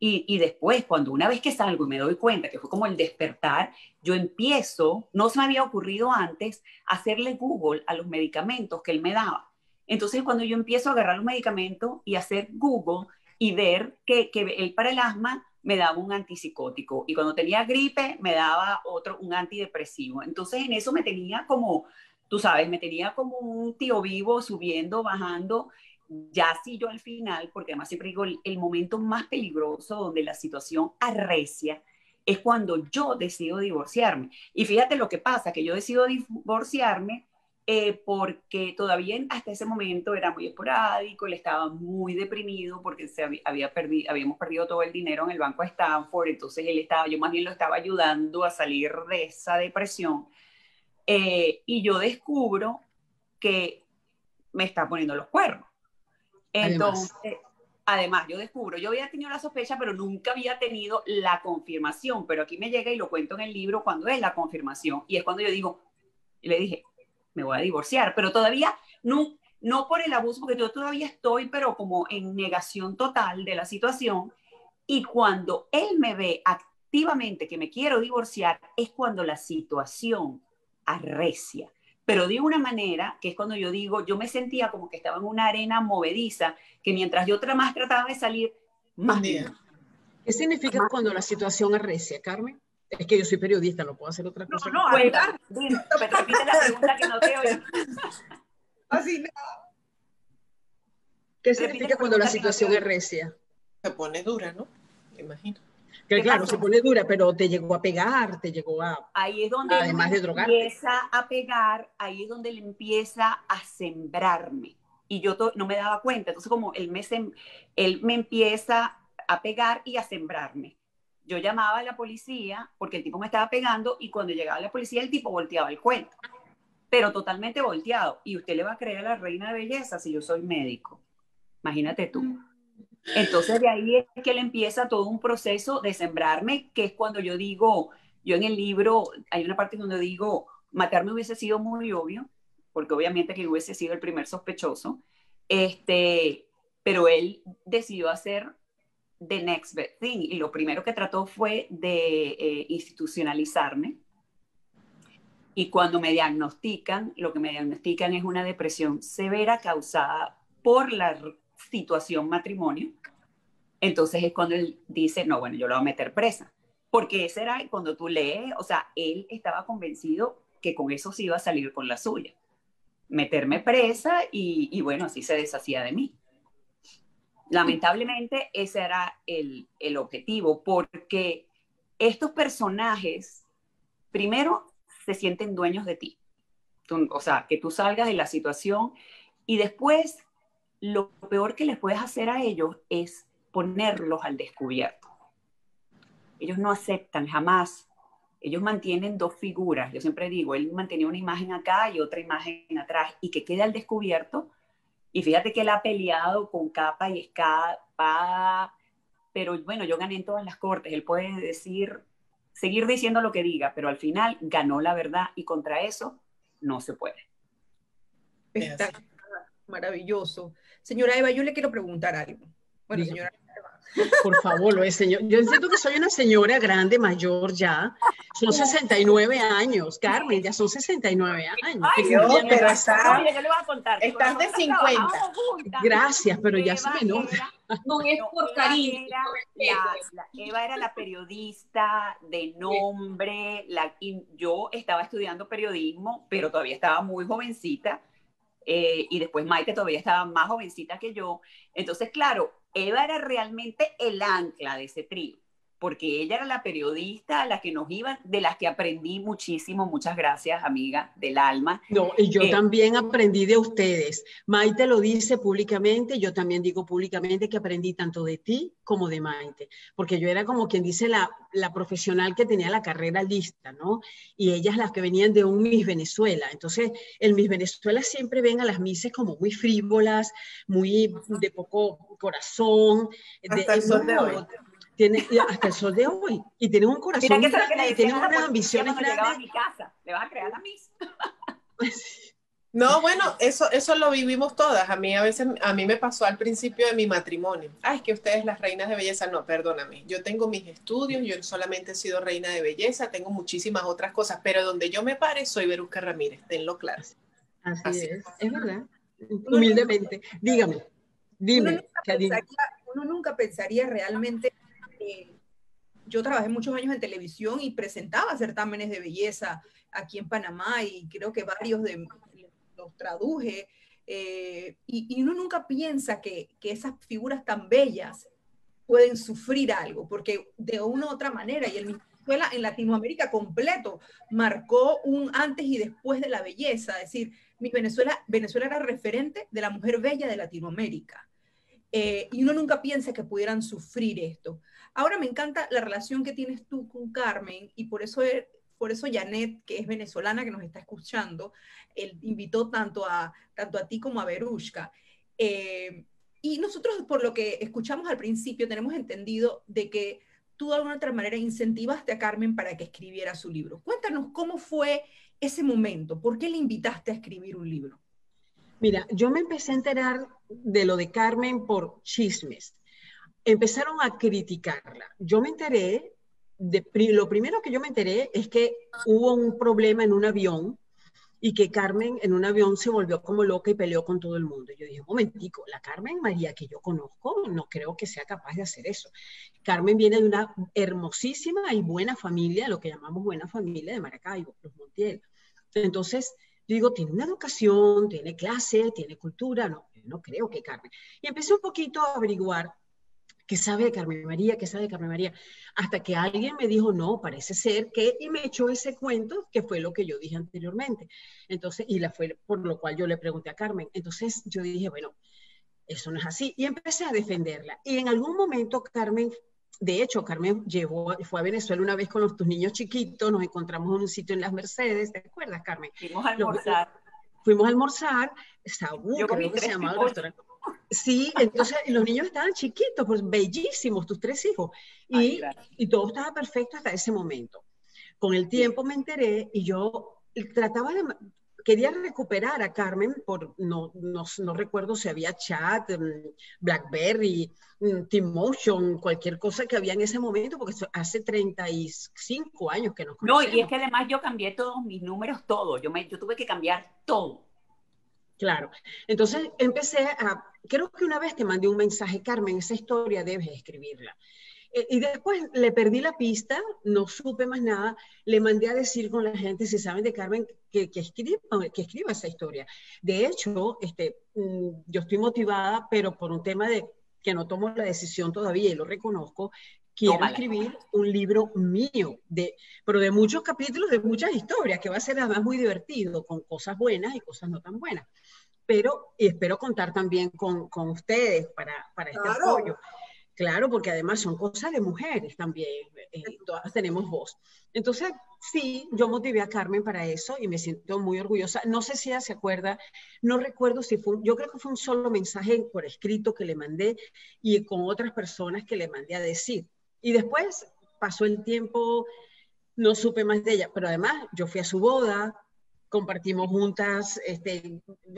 D: y después, cuando una vez que salgo y me doy cuenta que fue como el despertar, yo empiezo, no se me había ocurrido antes, a hacerle Google a los medicamentos que él me daba. Entonces, cuando yo empiezo a agarrar los medicamentos y hacer Google y ver que él para el asma me daba un antipsicótico y cuando tenía gripe me daba un antidepresivo. Entonces, en eso me tenía como, tú sabes, me tenía como un tío vivo subiendo, bajando. Ya sí yo al final, porque además siempre digo, el momento más peligroso donde la situación arrecia es cuando yo decido divorciarme. Y fíjate lo que pasa, que yo decido divorciarme porque todavía hasta ese momento era muy esporádico, él estaba muy deprimido porque habíamos perdido todo el dinero en el Banco de Stanford, entonces yo más bien lo estaba ayudando a salir de esa depresión. Y yo descubro que me está poniendo los cuernos. Entonces, además, yo había tenido la sospecha, pero nunca había tenido la confirmación. Pero aquí me llega y lo cuento en el libro cuando es la confirmación. Y es cuando yo digo, y le dije, me voy a divorciar. Pero todavía no por el abuso, porque yo todavía estoy, pero como en negación total de la situación. Y cuando él me ve activamente que me quiero divorciar, es cuando la situación arrecia. Pero de una manera que es cuando yo digo, yo me sentía como que estaba en una arena movediza, que mientras yo más trataba de salir, más bien.
E: ¿Qué significa cuando la situación arrecia, Carmen? Es que yo soy periodista, no puedo hacer otra cosa.
A: No,
D: Cuéntame, repite la pregunta que no te oí.
A: Así no.
E: ¿Qué significa cuando la situación arrecia?
C: Se pone dura, ¿no? Me imagino.
E: Que claro, se pone dura, pero te llegó a pegar, te llegó a...
D: Ahí es donde
E: además de drogarte.
D: empieza a pegar, ahí es donde él empieza a sembrarme. Y yo no me daba cuenta. Entonces, como él me empieza a pegar y a sembrarme. Yo llamaba a la policía porque el tipo me estaba pegando y cuando llegaba la policía el tipo volteaba el cuento. Pero totalmente volteado. Y usted le va a creer a la reina de belleza si yo soy médico. Imagínate tú. Entonces de ahí es que él empieza todo un proceso de sembrarme, que es cuando yo digo, yo en el libro, hay una parte donde digo, matarme hubiese sido muy obvio, porque obviamente que hubiese sido el primer sospechoso, pero él decidió hacer the next best thing, y lo primero que trató fue de institucionalizarme, y cuando me diagnostican, lo que me diagnostican es una depresión severa causada por la situación matrimonio. Entonces es cuando él dice, no, bueno, yo lo voy a meter presa. Porque ese era cuando tú lees, o sea, él estaba convencido que con eso se iba a salir con la suya. Meterme presa y bueno, así se deshacía de mí. Lamentablemente ese era el objetivo, porque estos personajes, primero, se sienten dueños de ti. O sea, que tú salgas de la situación y después lo peor que les puedes hacer a ellos es ponerlos al descubierto. Ellos no aceptan jamás. Ellos mantienen dos figuras. Yo siempre digo, él mantenía una imagen acá y otra imagen atrás, y que quede al descubierto. Y fíjate que él ha peleado con capa y espada, pero bueno, yo gané en todas las cortes. Él puede decir, seguir diciendo lo que diga, pero al final ganó la verdad, y contra eso no se puede.
A: Está maravilloso. Señora Eva, yo le quiero preguntar algo. Bueno,
E: Dígame.
A: señora.
E: Por favor, lo es, señor. Yo entiendo que soy una señora grande, mayor ya. Son 69 años, Carmen, ya son 69 años.
D: Ay,
C: Dios, pero está,
D: Oye, yo le voy a contar.
C: estás de 50.
E: Gracias, pero ya se me nota.
B: No es por cariño.
D: Eva era la periodista de nombre, y yo estaba estudiando periodismo, pero todavía estaba muy jovencita, y después Maite todavía estaba más jovencita que yo. Entonces, claro, Eva era realmente el ancla de ese trío, porque ella era la periodista, la que nos iba, de las que aprendí muchísimo. Muchas gracias, amiga del alma.
E: No, y yo también aprendí de ustedes. Maite lo dice públicamente, yo también digo públicamente que aprendí tanto de ti como de Maite, porque yo era como quien dice la profesional que tenía la carrera lista, ¿no? Y ellas las que venían de un Miss Venezuela. Entonces, el Miss Venezuela siempre ven a las Misses como muy frívolas, muy de poco corazón.
C: Hasta el sol de hoy.
E: Tiene, hasta el sol de hoy, y tiene un corazón grande, y tiene unas ambiciones grandes.
D: A mi casa, le vas a crear la Miss.
C: No, bueno, eso lo vivimos todas. A mí me pasó al principio de mi matrimonio. Ay, es que ustedes las reinas de belleza. No, perdóname. Yo tengo mis estudios, yo solamente he sido reina de belleza, tengo muchísimas otras cosas, pero donde yo me pare soy Verusca Ramírez, tenlo claro.
E: Así es verdad. Humildemente. Dígame, dime.
A: Uno nunca pensaría realmente. Yo trabajé muchos años en televisión y presentaba certámenes de belleza aquí en Panamá, y creo que varios los traduje, y uno nunca piensa que esas figuras tan bellas pueden sufrir algo, porque de una u otra manera, y el Miss Venezuela en Latinoamérica completo marcó un antes y después de la belleza. Es decir, Miss Venezuela era referente de la mujer bella de Latinoamérica. Y uno nunca piensa que pudieran sufrir esto. Ahora me encanta la relación que tienes tú con Carmen, y por eso Janet, que es venezolana, que nos está escuchando, él invitó tanto a ti como a Verusca. Y nosotros, por lo que escuchamos al principio, tenemos entendido de que tú de alguna otra manera incentivaste a Carmen para que escribiera su libro. Cuéntanos cómo fue ese momento, ¿por qué le invitaste a escribir un libro?
E: Mira, yo me empecé a enterar de lo de Carmen por chismes. Empezaron a criticarla. Yo me enteré, lo primero que yo me enteré es que hubo un problema en un avión, y que Carmen en un avión se volvió como loca y peleó con todo el mundo. Yo dije, un momentico, la Carmen María que yo conozco no creo que sea capaz de hacer eso. Carmen viene de una hermosísima y buena familia, lo que llamamos buena familia de Maracaibo, los Montiel. Entonces, yo digo, tiene una educación, tiene clase, tiene cultura. No creo que Carmen. Y empecé un poquito a averiguar qué sabe de Carmen María, hasta que alguien me dijo, no, parece ser que, y me echó ese cuento, que fue lo que yo dije anteriormente. Entonces, fue por lo cual yo le pregunté a Carmen. Entonces yo dije, bueno, eso no es así, y empecé a defenderla. Y en algún momento Carmen, de hecho, Carmen fue a Venezuela una vez con tus niños chiquitos, nos encontramos en un sitio en Las Mercedes, ¿te acuerdas, Carmen?
D: Fuimos a almorzar.
E: Fuimos a almorzar, Saúl, creo que se llamaba el restaurante. Sí, entonces los niños estaban chiquitos, pues bellísimos, tus 3 hijos, y, y todo estaba perfecto hasta ese momento. Con el tiempo me enteré y yo trataba de, quería recuperar a Carmen no recuerdo si había chat, BlackBerry, T-Motion, cualquier cosa que había en ese momento, porque hace 35 años que nos conocemos.
D: No, y es que además yo cambié todos mis números, todo. Yo tuve que cambiar todo.
E: Claro. Entonces creo que una vez te mandé un mensaje, Carmen, esa historia debes escribirla. Y después le perdí la pista, no supe más nada, le mandé a decir con la gente, si saben de Carmen, que escriba esa historia. De hecho, yo estoy motivada, pero por un tema de que no tomo la decisión todavía y lo reconozco, quiero escribir un libro mío, pero de muchos capítulos, de muchas historias, que va a ser además muy divertido, con cosas buenas y cosas no tan buenas. Pero espero contar también con ustedes para este apoyo. Claro, porque además son cosas de mujeres también, todas tenemos voz. Entonces, sí, yo motivé a Carmen para eso y me siento muy orgullosa. No sé si ella se acuerda, no recuerdo si yo creo que fue un solo mensaje por escrito que le mandé y con otras personas que le mandé a decir. Y después pasó el tiempo, no supe más de ella, pero además yo fui a su boda, compartimos juntas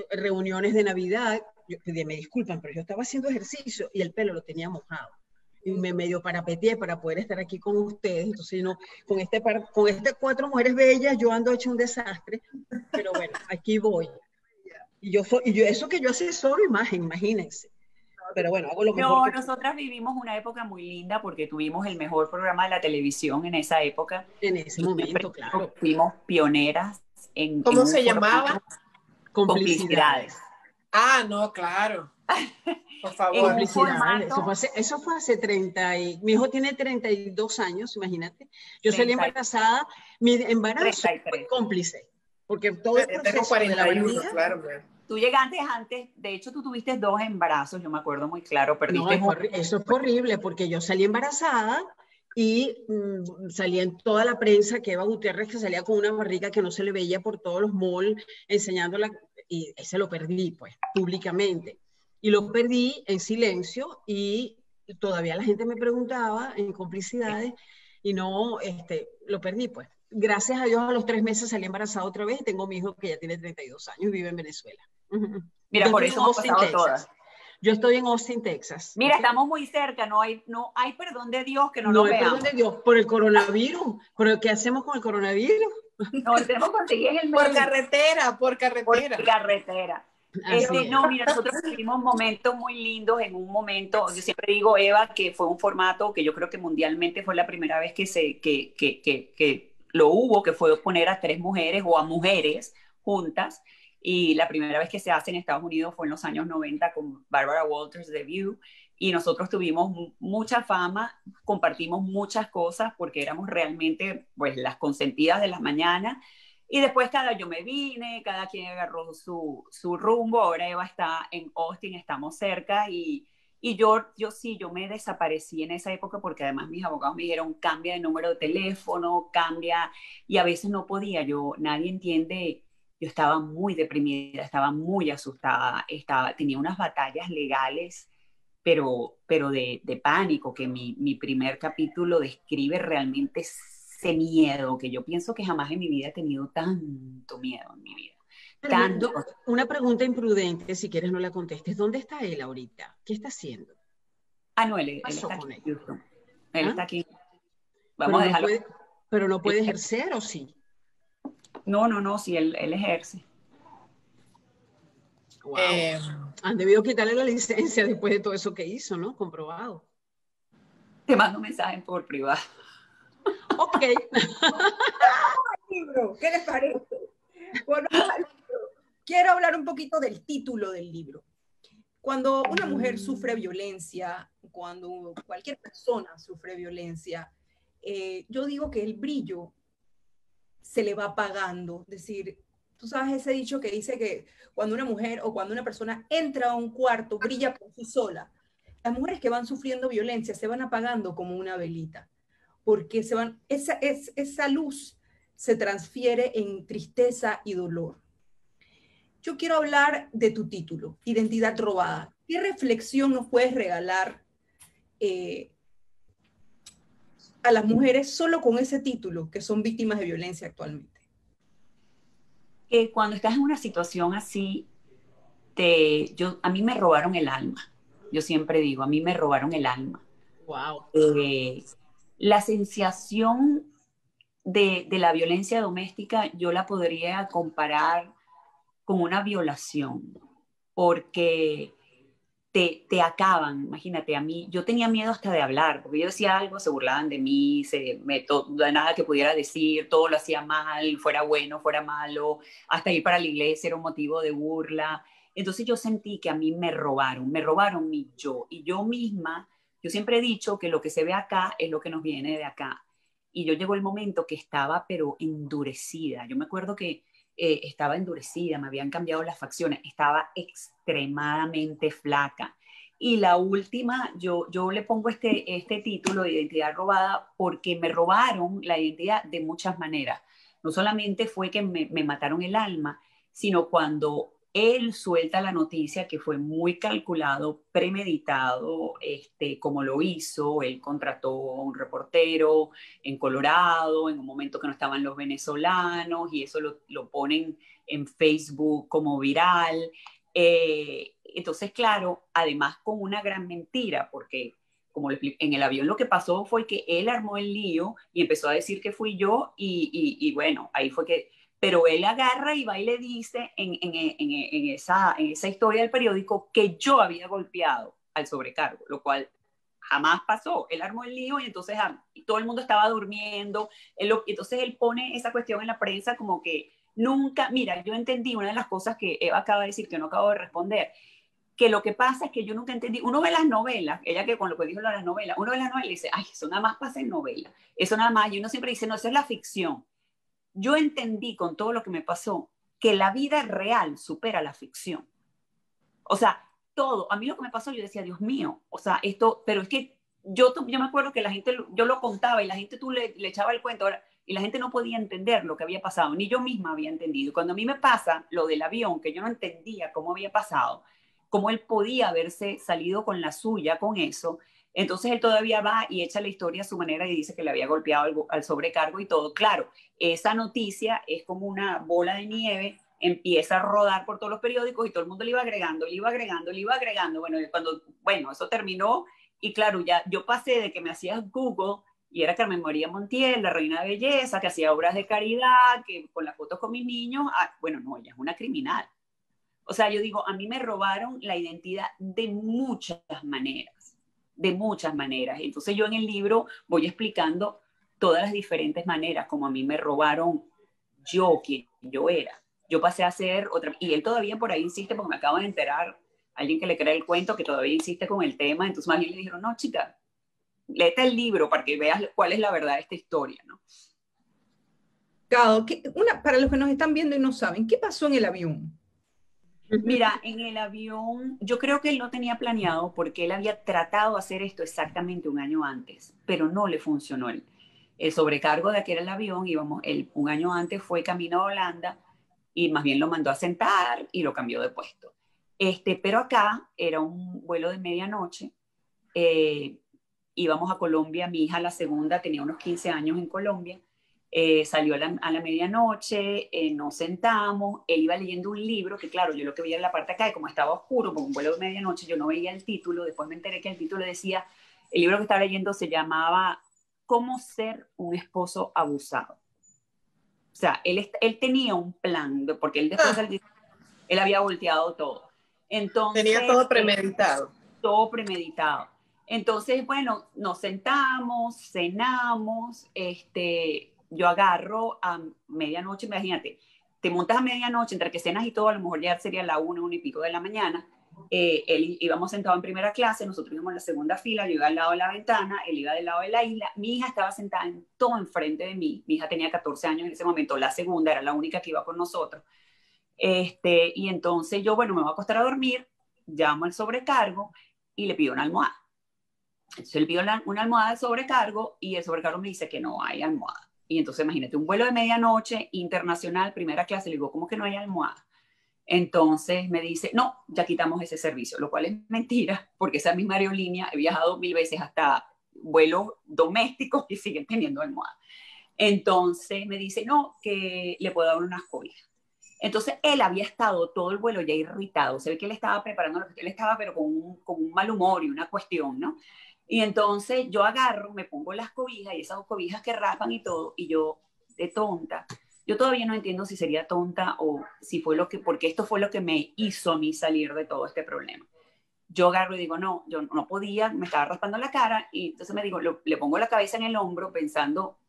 E: reuniones de Navidad. Me disculpan, pero yo estaba haciendo ejercicio y el pelo lo tenía mojado. Y me medio parapeteé para poder estar aquí con ustedes. Entonces, no, con este 4 mujeres bellas, yo ando hecho un desastre. Pero bueno, aquí voy. Y eso que yo asesoro imagen, imagínense. Pero bueno, hago lo mejor.
D: No, nosotras vivimos una época muy linda porque tuvimos el mejor programa de la televisión en esa época.
E: En ese momento, claro.
D: Fuimos pioneras en...
C: ¿Cómo se llamaba?
D: Complicidades.
C: Ah, no, claro. Por favor.
E: Complicidades. Eso fue hace 30 y... Mi hijo tiene 32 años, imagínate. Yo salí embarazada. Mi embarazo 33. Fue cómplice. Porque todo el proceso 41, de la barriga...
C: Claro.
D: Tú llegaste antes, de hecho tú tuviste 2 embarazos, yo me acuerdo muy claro.
E: Eso fue horrible porque yo salí embarazada y salía en toda la prensa que Eva Gutiérrez que salía con una barriga que no se le veía por todos los malls enseñándola y ese lo perdí pues públicamente y lo perdí en silencio y todavía la gente me preguntaba en Complicidades y no, lo perdí pues. Gracias a Dios a los 3 meses salí embarazada otra vez y tengo mi hijo que ya tiene 32 años y vive en Venezuela.
D: Mira, por eso hemos pasado todas.
E: Yo estoy en Austin, Texas.
D: Mira, estamos muy cerca, no hay perdón de Dios que no lo veamos. No hay
E: perdón de Dios, por el coronavirus. ¿Pero qué hacemos con el coronavirus?
D: No, tenemos que conseguir en el medio.
C: Por carretera.
D: No, mira, nosotros vivimos momentos muy lindos en un momento, yo siempre digo, Eva, que fue un formato que yo creo que mundialmente fue la primera vez que lo hubo, que fue poner a 3 mujeres o a mujeres juntas. Y la primera vez que se hace en Estados Unidos fue en los años 90 con Barbara Walters de View. Y nosotros tuvimos mucha fama, compartimos muchas cosas porque éramos realmente pues, las consentidas de las mañanas. Y después yo me vine, cada quien agarró su rumbo. Ahora Eva está en Austin, estamos cerca. Y yo me desaparecí en esa época porque además mis abogados me dijeron cambia de número de teléfono, cambia. Y a veces no podía, nadie entiende. Yo estaba muy deprimida, estaba muy asustada, tenía unas batallas legales, pero de pánico, que mi primer capítulo describe realmente ese miedo, que yo pienso que jamás en mi vida he tenido tanto miedo en mi vida. Tanto.
E: Una pregunta imprudente, si quieres no la contestes. ¿Dónde está él ahorita? ¿Qué está haciendo?
D: No, él está aquí en Houston. Él está aquí. Vamos a dejarlo.
E: Pero no puede ejercer, ¿o sí?
D: No, sí, él ejerce.
E: Wow. Han debido quitarle la licencia después de todo eso que hizo, ¿no? Comprobado.
D: Te mando un mensaje por privado.
E: Ok.
A: Libro, ¿qué les parece? Bueno, quiero hablar un poquito del título del libro. Cuando una mujer sufre violencia, cuando cualquier persona sufre violencia, yo digo que el brillo se le va apagando. Es decir, tú sabes ese dicho que dice que cuando una mujer o cuando una persona entra a un cuarto, brilla por sí sola. Las mujeres que van sufriendo violencia se van apagando como una velita, porque esa luz se transfiere en tristeza y dolor. Yo quiero hablar de tu título, Identidad Robada. ¿qué reflexión nos puedes regalar a las mujeres solo con ese título, que son víctimas de violencia actualmente?
D: Que cuando estás en una situación así, a mí me robaron el alma. Yo siempre digo, a mí me robaron el alma.
C: Wow.
D: La sensación de la violencia doméstica yo la podría comparar con una violación, porque te acaban. Imagínate, a mí, yo tenía miedo hasta de hablar, porque yo decía algo, se burlaban de mí, nada que pudiera decir, todo lo hacía mal, fuera bueno, fuera malo, hasta ir para la iglesia era un motivo de burla. Entonces yo sentí que a mí me robaron mi yo, y yo misma, yo siempre he dicho que lo que se ve acá es lo que nos viene de acá. Y yo llegó el momento que estaba, pero endurecida. Yo me acuerdo que estaba endurecida, me habían cambiado las facciones, estaba extremadamente flaca. Y la última, yo le pongo este título de identidad robada porque me robaron la identidad de muchas maneras. No solamente fue que me mataron el alma, sino cuando él suelta la noticia, que fue muy calculado, premeditado, como lo hizo. Él contrató a un reportero en Colorado, en un momento que no estaban los venezolanos, y eso lo ponen en Facebook como viral. Entonces, claro, además con una gran mentira, porque como en el avión lo que pasó fue que él armó el lío y empezó a decir que fui yo, y bueno, ahí fue que... Pero él agarra y va y le dice en esa historia del periódico que yo había golpeado al sobrecargo, lo cual jamás pasó. Él armó el lío y entonces todo el mundo estaba durmiendo. Entonces él pone esa cuestión en la prensa como que nunca, mira, yo entendí una de las cosas que Eva acaba de decir, que no acabo de responder, que lo que pasa es que yo nunca entendí. Uno ve las novelas, ella que con lo que dijo las novelas, uno ve las novelas y dice, ay, eso nada más pasa en novela, eso nada más, y uno siempre dice, no, eso es la ficción. Yo entendí con todo lo que me pasó que la vida real supera la ficción. O sea, todo, a mí lo que me pasó, yo decía, Dios mío, o sea, esto, pero es que yo me acuerdo que la gente, yo lo contaba y la gente tú le echaba el cuento y la gente no podía entender lo que había pasado, ni yo misma había entendido. Y cuando a mí me pasa lo del avión, que yo no entendía cómo había pasado, cómo él podía haberse salido con la suya con eso, entonces él todavía va y echa la historia a su manera y dice que le había golpeado al sobrecargo y todo. Claro, esa noticia es como una bola de nieve, empieza a rodar por todos los periódicos y todo el mundo le iba agregando, le iba agregando, le iba agregando. Bueno, eso terminó y claro, ya yo pasé de que me hacías Google y era Carmen María Montiel, la reina de belleza, que hacía obras de caridad, que con las fotos con mis niños, bueno, no, ella es una criminal. O sea, yo digo, a mí me robaron la identidad de muchas maneras, de muchas maneras. Entonces yo en el libro voy explicando todas las diferentes maneras como a mí me robaron yo, quien yo era. Yo pasé a ser otra, y él todavía por ahí insiste, porque me acabo de enterar, alguien que le cree el cuento, que todavía insiste con el tema. Entonces más bien le dijeron, no, chica, léete el libro para que veas cuál es la verdad de esta historia, ¿no?
A: Gado, para los que nos están viendo y no saben, ¿qué pasó en el avión?
D: Mira, en el avión, yo creo que él no tenía planeado, porque él había tratado de hacer esto exactamente un año antes, pero no le funcionó. El sobrecargo de aquel avión, un año antes fue camino a Holanda y más bien lo mandó a sentar y lo cambió de puesto. Pero acá era un vuelo de medianoche, íbamos a Colombia, mi hija la segunda tenía unos 15 años en Colombia. Salió a la medianoche, nos sentamos, él iba leyendo un libro, que claro, yo lo que veía en la parte acá, y como estaba oscuro, por un vuelo de medianoche, yo no veía el título. Después me enteré que el título decía, el libro que estaba leyendo se llamaba ¿Cómo ser un esposo abusado? O sea, él tenía un plan, porque él después él había volteado todo. Entonces,
C: tenía todo premeditado.
D: Todo premeditado. Entonces, bueno, nos sentamos, cenamos, yo agarro a medianoche, imagínate, te montas a medianoche, entre que cenas y todo, a lo mejor ya sería la 1 y pico de la mañana. Él íbamos sentados en primera clase, nosotros íbamos en la segunda fila, yo iba al lado de la ventana, él iba del lado de la isla. Mi hija estaba sentada en todo enfrente de mí. Mi hija tenía 14 años en ese momento, la segunda, era la única que iba con nosotros. Y entonces yo, bueno, me voy a acostar a dormir, llamo al sobrecargo y le pido una almohada. Entonces él pidió una almohada de sobrecargo y el sobrecargo me dice que no hay almohada. Y entonces imagínate, un vuelo de medianoche internacional, primera clase, le digo, ¿cómo que no hay almohada? Entonces me dice, no, ya quitamos ese servicio, lo cual es mentira, porque esa misma aerolínea he viajado 1000 veces hasta vuelos domésticos y siguen teniendo almohada. Entonces me dice, no, que le puedo dar unas cobijas. Entonces él había estado todo el vuelo ya irritado, se ve que él estaba preparando, él estaba pero con un mal humor y una cuestión, ¿no? Y entonces yo agarro, me pongo las cobijas y esas cobijas que raspan y todo, y yo de tonta, yo todavía no entiendo si sería tonta o si fue porque esto fue lo que me hizo a mí salir de todo este problema. Yo agarro y digo, no, yo no podía, me estaba raspando la cara, y entonces me digo, le pongo la cabeza en el hombro pensando,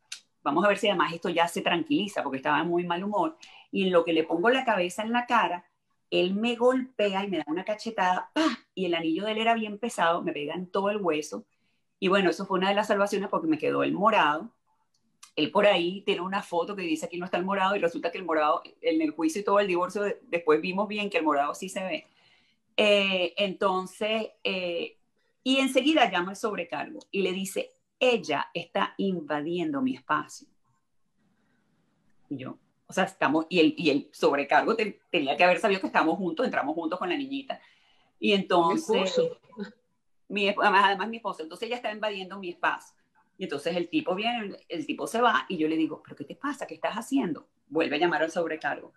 D: vamos a ver si además esto ya se tranquiliza, porque estaba en muy mal humor, y en lo que le pongo la cabeza en la cara, él me golpea y me da una cachetada, ¡pah! Y el anillo de él era bien pesado, me pega en todo el hueso, y bueno, eso fue una de las salvaciones porque me quedó el morado. Él por ahí tiene una foto que dice aquí no está el morado, y resulta que el morado, en el juicio y todo el divorcio, después vimos bien que el morado sí se ve. Entonces, y enseguida llama el sobrecargo y le dice, ella está invadiendo mi espacio. Y yo, o sea, estamos, y el sobrecargo tenía que haber sabido que estamos juntos, entramos juntos con la niñita. Y entonces, además mi esposo, entonces ella está invadiendo mi espacio. Y entonces el tipo viene, el tipo se va, y yo le digo, ¿pero qué te pasa? ¿Qué estás haciendo? Vuelve a llamar al sobrecargo.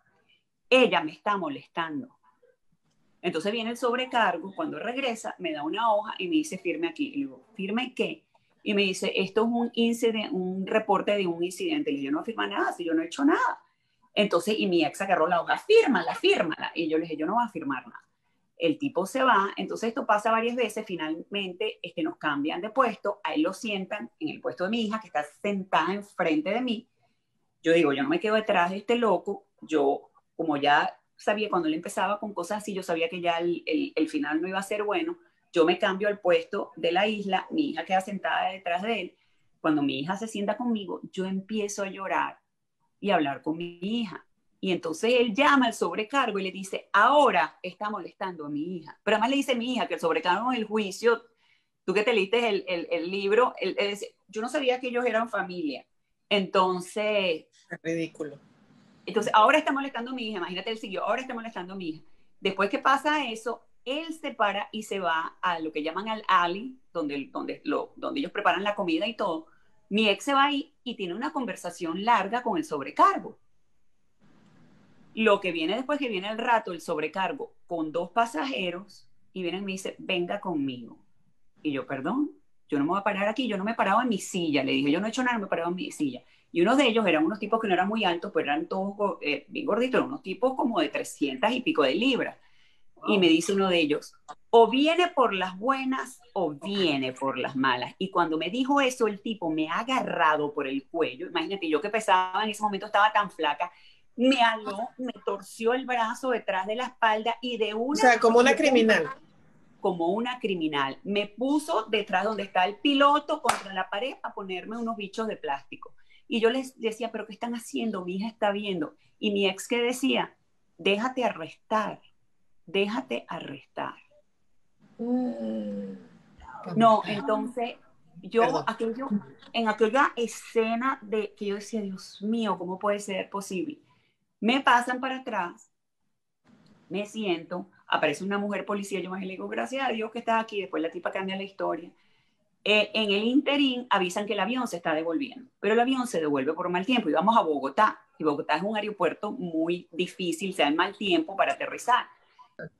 D: Ella me está molestando. Entonces viene el sobrecargo, cuando regresa, me da una hoja y me dice, firme aquí. Y le digo, ¿firme qué? Y me dice, esto es un reporte de un incidente. Y yo no firma nada, si yo no he hecho nada. Entonces, y mi ex agarró la hoja, fírmala. Y yo le dije, yo no voy a firmar nada. El tipo se va, entonces esto pasa varias veces, finalmente nos cambian de puesto, a él lo sientan en el puesto de mi hija, que está sentada enfrente de mí. Yo digo, yo no me quedo detrás de este loco, yo como ya sabía cuando él empezaba con cosas así, yo sabía que ya el final no iba a ser bueno, yo me cambio al puesto de la isla, mi hija queda sentada detrás de él, cuando mi hija se sienta conmigo, yo empiezo a llorar y a hablar con mi hija. Y entonces él llama al sobrecargo y le dice, ahora está molestando a mi hija. Pero además le dice a mi hija que el sobrecargo en el juicio, tú que te leíste el libro, él dice, yo no sabía que ellos eran familia. Entonces...
C: Es ridículo.
D: Entonces, ahora está molestando a mi hija, imagínate, él siguió, ahora está molestando a mi hija. Después que pasa eso, él se para y se va a lo que llaman al alley, donde ellos preparan la comida y todo. Mi ex se va ahí y tiene una conversación larga con el sobrecargo. Lo que viene después, que viene el rato, el sobrecargo con 2 pasajeros, y viene y me dice, venga conmigo. Y yo, perdón, yo no me voy a parar aquí, yo no me paraba en mi silla, le dije, yo no he hecho nada, no me paraba en mi silla. Y uno de ellos eran unos tipos que no eran muy altos, pero eran todos bien gorditos, eran unos tipos como de 300 y pico de libras. Y me dice uno de ellos, o viene por las buenas o viene por las malas. Y cuando me dijo eso, el tipo me ha agarrado por el cuello. Imagínate, yo que pesaba en ese momento, estaba tan flaca, me aló, me torció el brazo detrás de la espalda y de una...
C: O sea, como una criminal.
D: Como una criminal. Me puso detrás donde está el piloto contra la pared a ponerme unos bichos de plástico. Y yo les decía, ¿pero qué están haciendo? Mi hija está viendo. Y mi ex que decía, déjate arrestar, déjate arrestar. No, entonces yo en aquella escena de que yo decía, Dios mío, ¿cómo puede ser posible? Me pasan para atrás, me siento, aparece una mujer policía, yo más le digo, gracias a Dios que estás aquí, después la tipa cambia la historia. En el interín avisan que el avión se está devolviendo, pero el avión se devuelve por mal tiempo y vamos a Bogotá, y Bogotá es un aeropuerto muy difícil, se da el mal tiempo para aterrizar.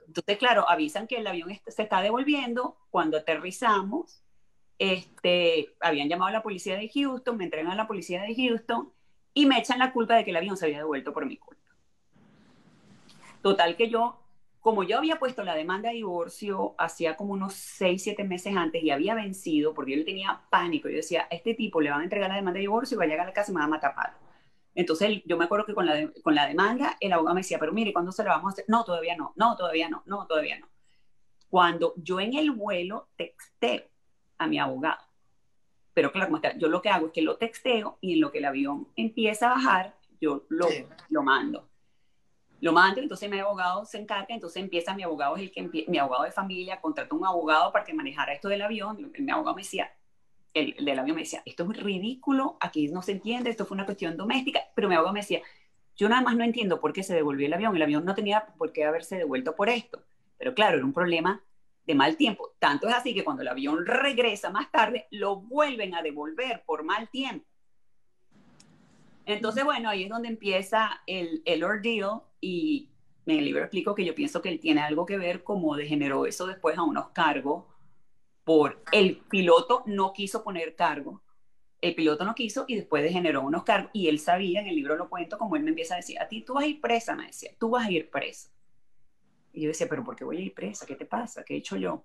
D: Entonces, claro, avisan que el avión se está devolviendo. Cuando aterrizamos, habían llamado a la policía de Houston, me entregan a la policía de Houston y me echan la culpa de que el avión se había devuelto por mi culpa. Total que como yo había puesto la demanda de divorcio hacía como unos 6, 7 meses antes y había vencido, porque yo le tenía pánico, yo decía, a este tipo le van a entregar la demanda de divorcio y va a llegar a la casa y me va a matar palo. Entonces yo me acuerdo que con la demanda el abogado me decía, pero mire, ¿cuándo se la vamos a hacer? No, todavía no, no, todavía no, no, todavía no. Cuando yo en el vuelo texteo a mi abogado, pero claro, yo lo que hago es que lo texteo y en lo que el avión empieza a bajar, yo lo mando. Lo mando, entonces mi abogado se encarga, entonces empieza mi abogado, mi abogado de familia, contrató un abogado para que manejara esto del avión. Mi abogado me decía, el del avión me decía, esto es ridículo, aquí no se entiende, esto fue una cuestión doméstica, pero mi abogado me decía, yo nada más no entiendo por qué se devolvió el avión no tenía por qué haberse devuelto por esto, pero claro, era un problema de mal tiempo, tanto es así que cuando el avión regresa más tarde, lo vuelven a devolver por mal tiempo. Entonces, bueno, ahí es donde empieza el ordeal y en el libro explico que yo pienso que él tiene algo que ver como degeneró eso después a unos cargos por el piloto no quiso poner cargo, el piloto no quiso y después degeneró unos cargos y él sabía, en el libro lo cuento, como él me empieza a decir, a ti tú vas a ir presa, me decía, tú vas a ir presa. Y yo decía, pero ¿por qué voy a ir presa? ¿Qué te pasa? ¿Qué he hecho yo?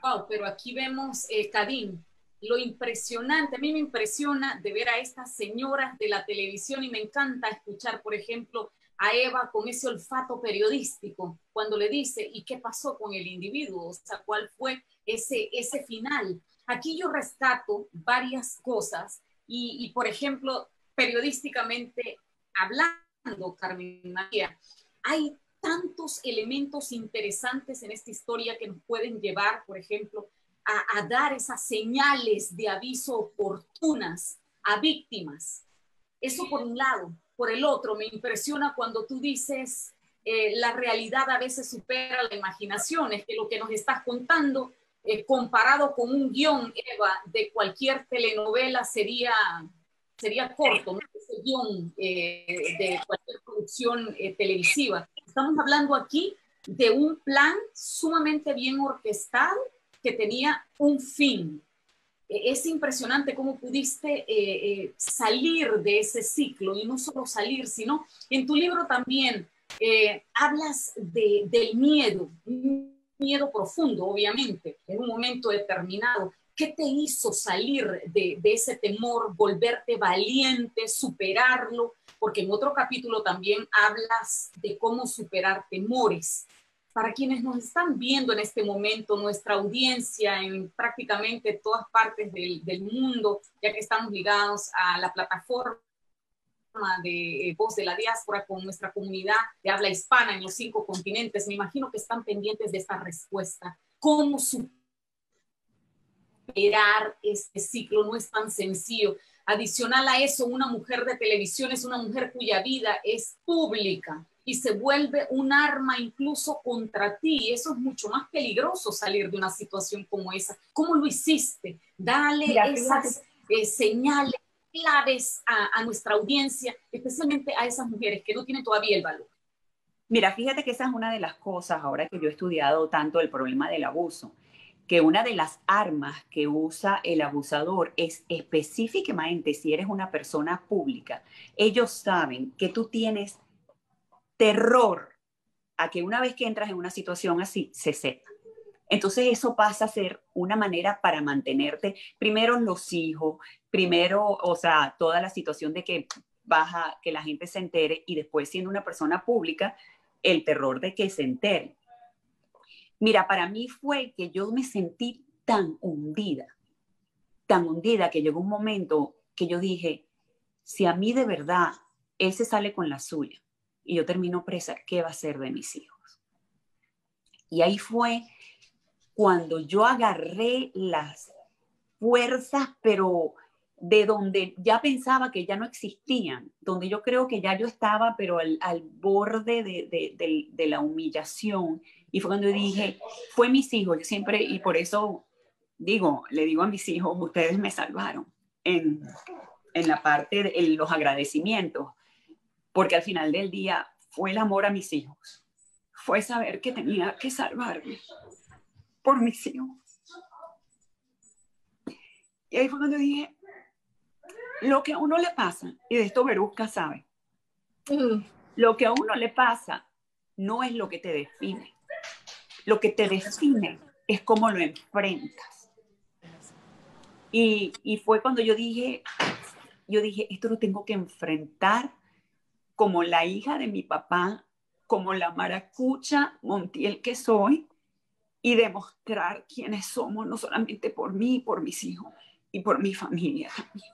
B: Wow, pero aquí vemos, Karim, lo impresionante, a mí me impresiona de ver a estas señoras de la televisión y me encanta escuchar, por ejemplo, a Eva con ese olfato periodístico, cuando le dice, ¿y qué pasó con el individuo? O sea, ¿cuál fue ese final? Aquí yo rescato varias cosas y por ejemplo, periodísticamente hablando, Carmen María, hay tantos elementos interesantes en esta historia que nos pueden llevar, por ejemplo, a dar esas señales de aviso oportunas a víctimas. Eso por un lado. Por el otro, me impresiona cuando tú dices la realidad a veces supera la imaginación. Es que lo que nos estás contando, comparado con un guión, Eva, de cualquier telenovela sería corto, ¿no? Ese guión de cualquier producción televisiva. Estamos hablando aquí de un plan sumamente bien orquestado que tenía un fin. Es impresionante cómo pudiste salir de ese ciclo y no solo salir, sino en tu libro también hablas del miedo, un miedo profundo, obviamente, en un momento determinado. ¿Qué te hizo salir de ese temor, volverte valiente, superarlo? Porque en otro capítulo también hablas de cómo superar temores. Para quienes nos están viendo en este momento, nuestra audiencia en prácticamente todas partes del mundo, ya que estamos ligados a la plataforma de Voz de la Diáspora con nuestra comunidad de habla hispana en los 5 continentes, me imagino que están pendientes de esta respuesta. ¿Cómo superar este ciclo? No es tan sencillo. Adicional a eso, una mujer de televisión es una mujer cuya vida es pública y se vuelve un arma incluso contra ti. Eso es mucho más peligroso, salir de una situación como esa. ¿Cómo lo hiciste? Dale esas señales claves a nuestra audiencia, especialmente a esas mujeres que no tienen todavía el valor.
D: Mira, fíjate que esa es una de las cosas, ahora que yo he estudiado tanto el problema del abuso, que una de las armas que usa el abusador es específicamente si eres una persona pública. Ellos saben que tú tienes terror a que una vez que entras en una situación así, se sepa. Entonces eso pasa a ser una manera para mantenerte, primero los hijos, primero, o sea, toda la situación de que que la gente se entere y después siendo una persona pública, el terror de que se entere. Mira, para mí fue que yo me sentí tan hundida que llegó un momento que yo dije, si a mí de verdad él se sale con la suya y yo termino presa, ¿qué va a ser de mis hijos? Y ahí fue cuando yo agarré las fuerzas, pero de donde ya pensaba que ya no existían, donde yo creo que ya yo estaba, pero al borde de la humillación. Y fue cuando dije, fue mis hijos, yo siempre, y por eso le digo a mis hijos, ustedes me salvaron en la parte de los agradecimientos, porque al final del día fue el amor a mis hijos, fue saber que tenía que salvarme por mis hijos. Y ahí fue cuando dije, lo que a uno le pasa, y de esto Berusca sabe, lo que a uno le pasa no es lo que te define. Lo que te define es cómo lo enfrentas. Y fue cuando yo dije, esto lo tengo que enfrentar como la hija de mi papá, como la maracucha Montiel que soy, y demostrar quiénes somos, no solamente por mí, por mis hijos y por mi familia también.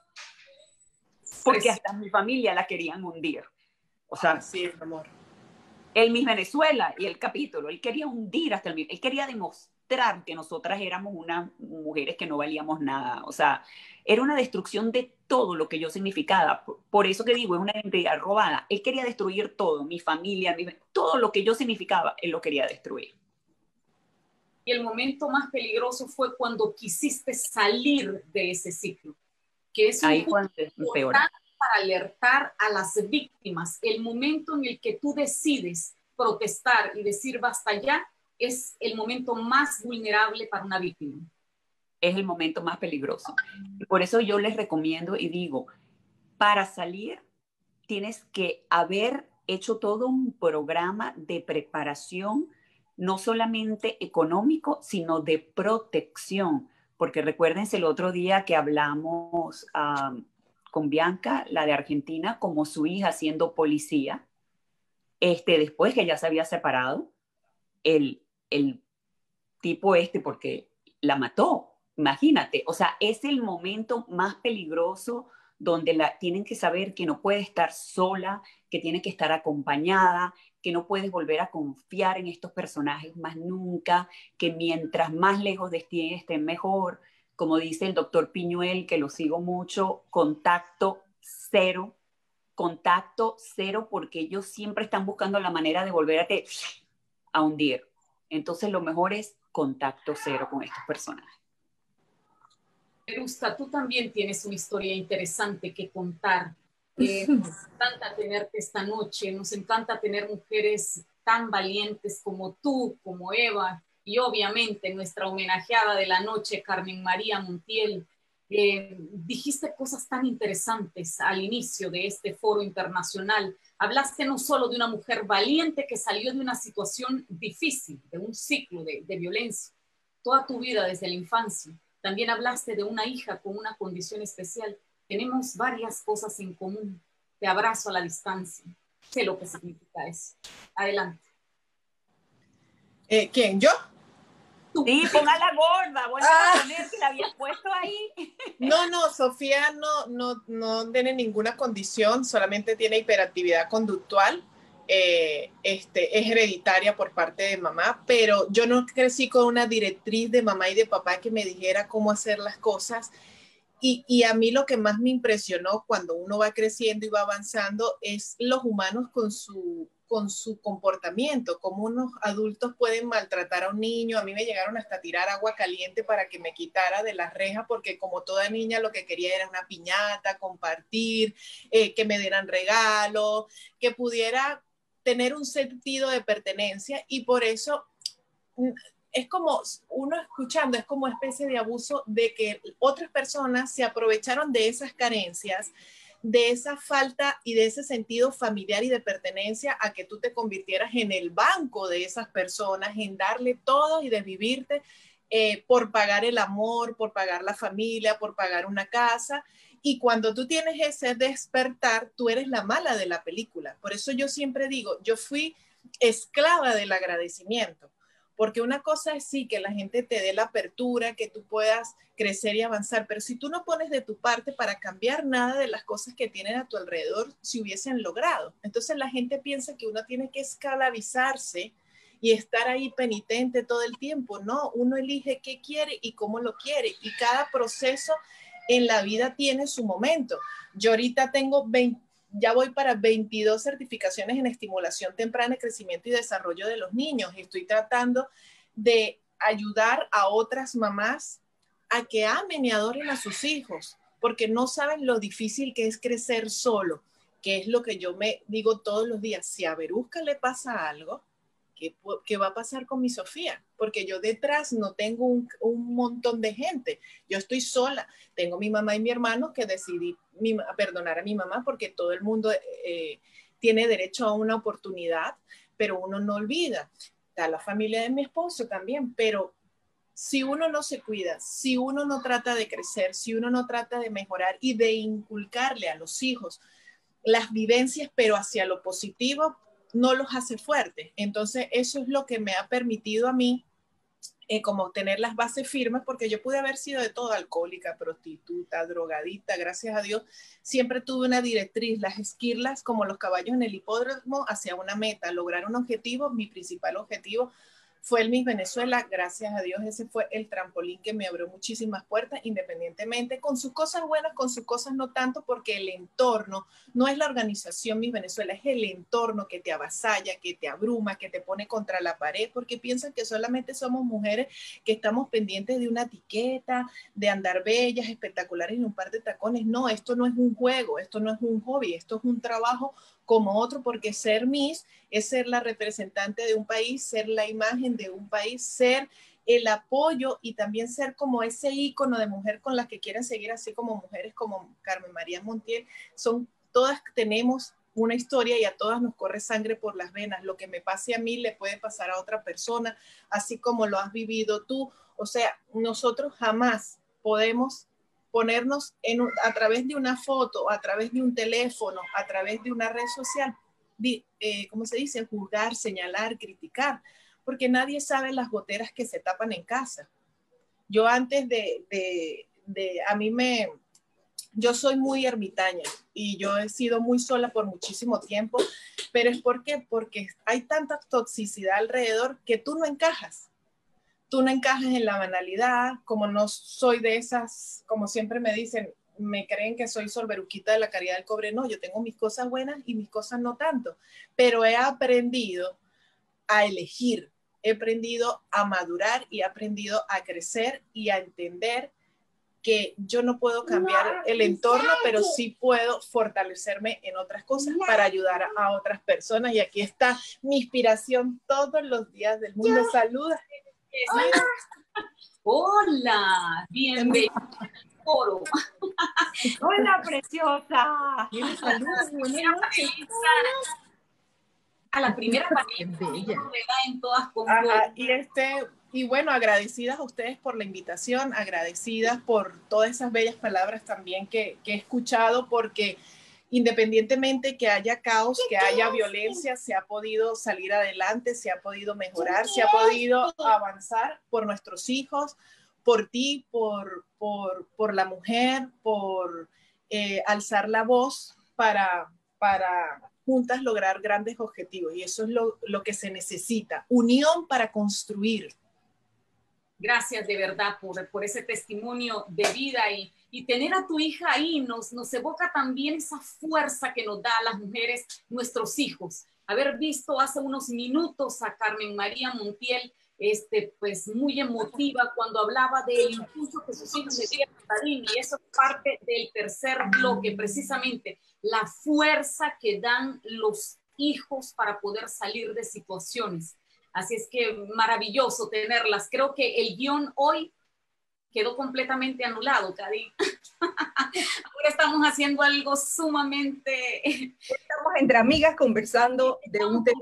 D: Porque hasta mi familia la querían hundir. O sea,
C: sí, amor.
D: El Miss Venezuela y el capítulo, él quería hundir hasta el mismo, él quería demostrar demostrar que nosotras éramos unas mujeres que no valíamos nada. O sea, era una destrucción de todo lo que yo significaba. Por eso que digo, es una identidad robada. Él quería destruir todo, mi familia, todo lo que yo significaba, él lo quería destruir.
B: Y el momento más peligroso fue cuando quisiste salir de ese ciclo, que es un punto importante para alertar a las víctimas. El momento en el que tú decides protestar y decir basta ya, es el momento más vulnerable para una víctima.
D: Es el momento más peligroso. Y por eso yo les recomiendo y digo, para salir tienes que haber hecho todo un programa de preparación, no solamente económico, sino de protección. Porque recuérdense el otro día que hablamos con Bianca, la de Argentina, como su hija siendo policía, después que ya se había separado, el tipo porque la mató. Imagínate, o sea, es el momento más peligroso donde tienen que saber que no puede estar sola, que tiene que estar acompañada, que no puedes volver a confiar en estos personajes más nunca, que mientras más lejos de ti estén mejor. Como dice el doctor Piñuel, que lo sigo mucho, contacto cero, porque ellos siempre están buscando la manera de volver a hundir. Entonces lo mejor es contacto cero con estos personajes.
B: Verusta, tú también tienes una historia interesante que contar. Nos encanta tenerte esta noche, nos encanta tener mujeres tan valientes como tú, como Eva, y obviamente nuestra homenajeada de la noche, Carmen María Montiel. Dijiste cosas tan interesantes al inicio de este foro internacional. Hablaste no solo de una mujer valiente que salió de una situación difícil, de un ciclo de violencia, toda tu vida desde la infancia. También hablaste de una hija con una condición especial. Tenemos varias cosas en común. Te abrazo a la distancia. Sé lo que significa eso. Adelante.
C: ¿Quién? ¿Yo?
B: Tú.
D: Sí, ponga la gorda. Vuelve a poner que la habías puesto ahí.
C: No, Sofía no tiene ninguna condición, solamente tiene hiperactividad conductual. Es hereditaria por parte de mamá, pero yo no crecí con una directriz de mamá y de papá que me dijera cómo hacer las cosas. Y a mí lo que más me impresionó cuando uno va creciendo y va avanzando es los humanos con su comportamiento, cómo unos adultos pueden maltratar a un niño. A mí me llegaron hasta tirar agua caliente para que me quitara de las rejas, porque como toda niña lo que quería era una piñata, compartir, que me dieran regalos, que pudiera tener un sentido de pertenencia, y por eso es como uno escuchando, es como especie de abuso de que otras personas se aprovecharon de esas carencias, de esa falta y de ese sentido familiar y de pertenencia, a que tú te convirtieras en el banco de esas personas, en darle todo y desvivirte por pagar el amor, por pagar la familia, por pagar una casa. Y cuando tú tienes ese despertar, tú eres la mala de la película. Por eso yo siempre digo, yo fui esclava del agradecimiento. Porque una cosa es sí, que la gente te dé la apertura, que tú puedas crecer y avanzar, pero si tú no pones de tu parte para cambiar nada de las cosas que tienen a tu alrededor, si hubiesen logrado. Entonces la gente piensa que uno tiene que esclavizarse y estar ahí penitente todo el tiempo. No, uno elige qué quiere y cómo lo quiere, y cada proceso en la vida tiene su momento. Yo ahorita tengo ya voy para 22 certificaciones en estimulación temprana, crecimiento y desarrollo de los niños. Estoy tratando de ayudar a otras mamás a que amen y adoren a sus hijos, porque no saben lo difícil que es crecer solo, que es lo que yo me digo todos los días. Si a Verusca le pasa algo, ¿qué va a pasar con mi Sofía? Porque yo detrás no tengo un montón de gente. Yo estoy sola. Tengo mi mamá y mi hermano, que decidí perdonar a mi mamá, porque todo el mundo tiene derecho a una oportunidad, pero uno no olvida. Está la familia de mi esposo también, pero si uno no se cuida, si uno no trata de crecer, si uno no trata de mejorar y de inculcarle a los hijos las vivencias, pero hacia lo positivo, no los hace fuertes. Entonces eso es lo que me ha permitido a mí como tener las bases firmes, porque yo pude haber sido de todo, alcohólica, prostituta, drogadita. Gracias a Dios siempre tuve una directriz, las esquirlas como los caballos en el hipódromo hacia una meta, lograr un objetivo. Mi principal objetivo fue el Miss Venezuela. Gracias a Dios, ese fue el trampolín que me abrió muchísimas puertas, independientemente, con sus cosas buenas, con sus cosas no tanto, porque el entorno no es la organización Miss Venezuela, es el entorno que te avasalla, que te abruma, que te pone contra la pared, porque piensan que solamente somos mujeres que estamos pendientes de una etiqueta, de andar bellas, espectaculares en un par de tacones. No, esto no es un juego, esto no es un hobby, esto es un trabajo como otro, porque ser Miss es ser la representante de un país, ser la imagen de un país, ser el apoyo y también ser como ese ícono de mujer con la que quieren seguir, así como mujeres como Carmen María Montiel. Todas tenemos una historia y a todas nos corre sangre por las venas. Lo que me pase a mí le puede pasar a otra persona, así como lo has vivido tú. O sea, nosotros jamás podemos ponernos a través de una foto, a través de un teléfono, a través de una red social, ¿cómo se dice? Juzgar, señalar, criticar, porque nadie sabe las goteras que se tapan en casa. Yo antes yo soy muy ermitaña y yo he sido muy sola por muchísimo tiempo, pero es porque hay tanta toxicidad alrededor que tú no encajas. Tú no encajas en la banalidad, como no soy de esas, como siempre me dicen, me creen que soy Solberuquita de la Caridad del Cobre. No, yo tengo mis cosas buenas y mis cosas no tanto, pero he aprendido a elegir, he aprendido a madurar y he aprendido a crecer y a entender que yo no puedo cambiar el entorno, pero sí puedo fortalecerme en otras cosas para ayudar a otras personas. Y aquí está mi inspiración todos los días del mundo. Saluda.
B: Hola, bienvenida al foro.
D: Hola, preciosa.
C: Saludos, buenas noches.
B: A la primera panelista en todas con
C: y bueno, agradecidas a ustedes por la invitación, agradecidas por todas esas bellas palabras también que he escuchado, porque independientemente que haya caos, que haya violencia, se ha podido salir adelante, se ha podido mejorar, se ha podido avanzar por nuestros hijos, por ti, por la mujer, por alzar la voz para juntas lograr grandes objetivos. Y eso es lo que se necesita, unión para construir.
B: Gracias de verdad por ese testimonio de vida y tener a tu hija ahí nos evoca también esa fuerza que nos da a las mujeres, nuestros hijos. Haber visto hace unos minutos a Carmen María Montiel, pues muy emotiva cuando hablaba del impulso que sus hijos le dieron a Karin, y eso es parte del tercer bloque, precisamente la fuerza que dan los hijos para poder salir de situaciones. Así es que maravilloso tenerlas. Creo que el guión hoy quedó completamente anulado, Karin. Ahora estamos haciendo algo sumamente...
A: Estamos entre amigas conversando de un tema.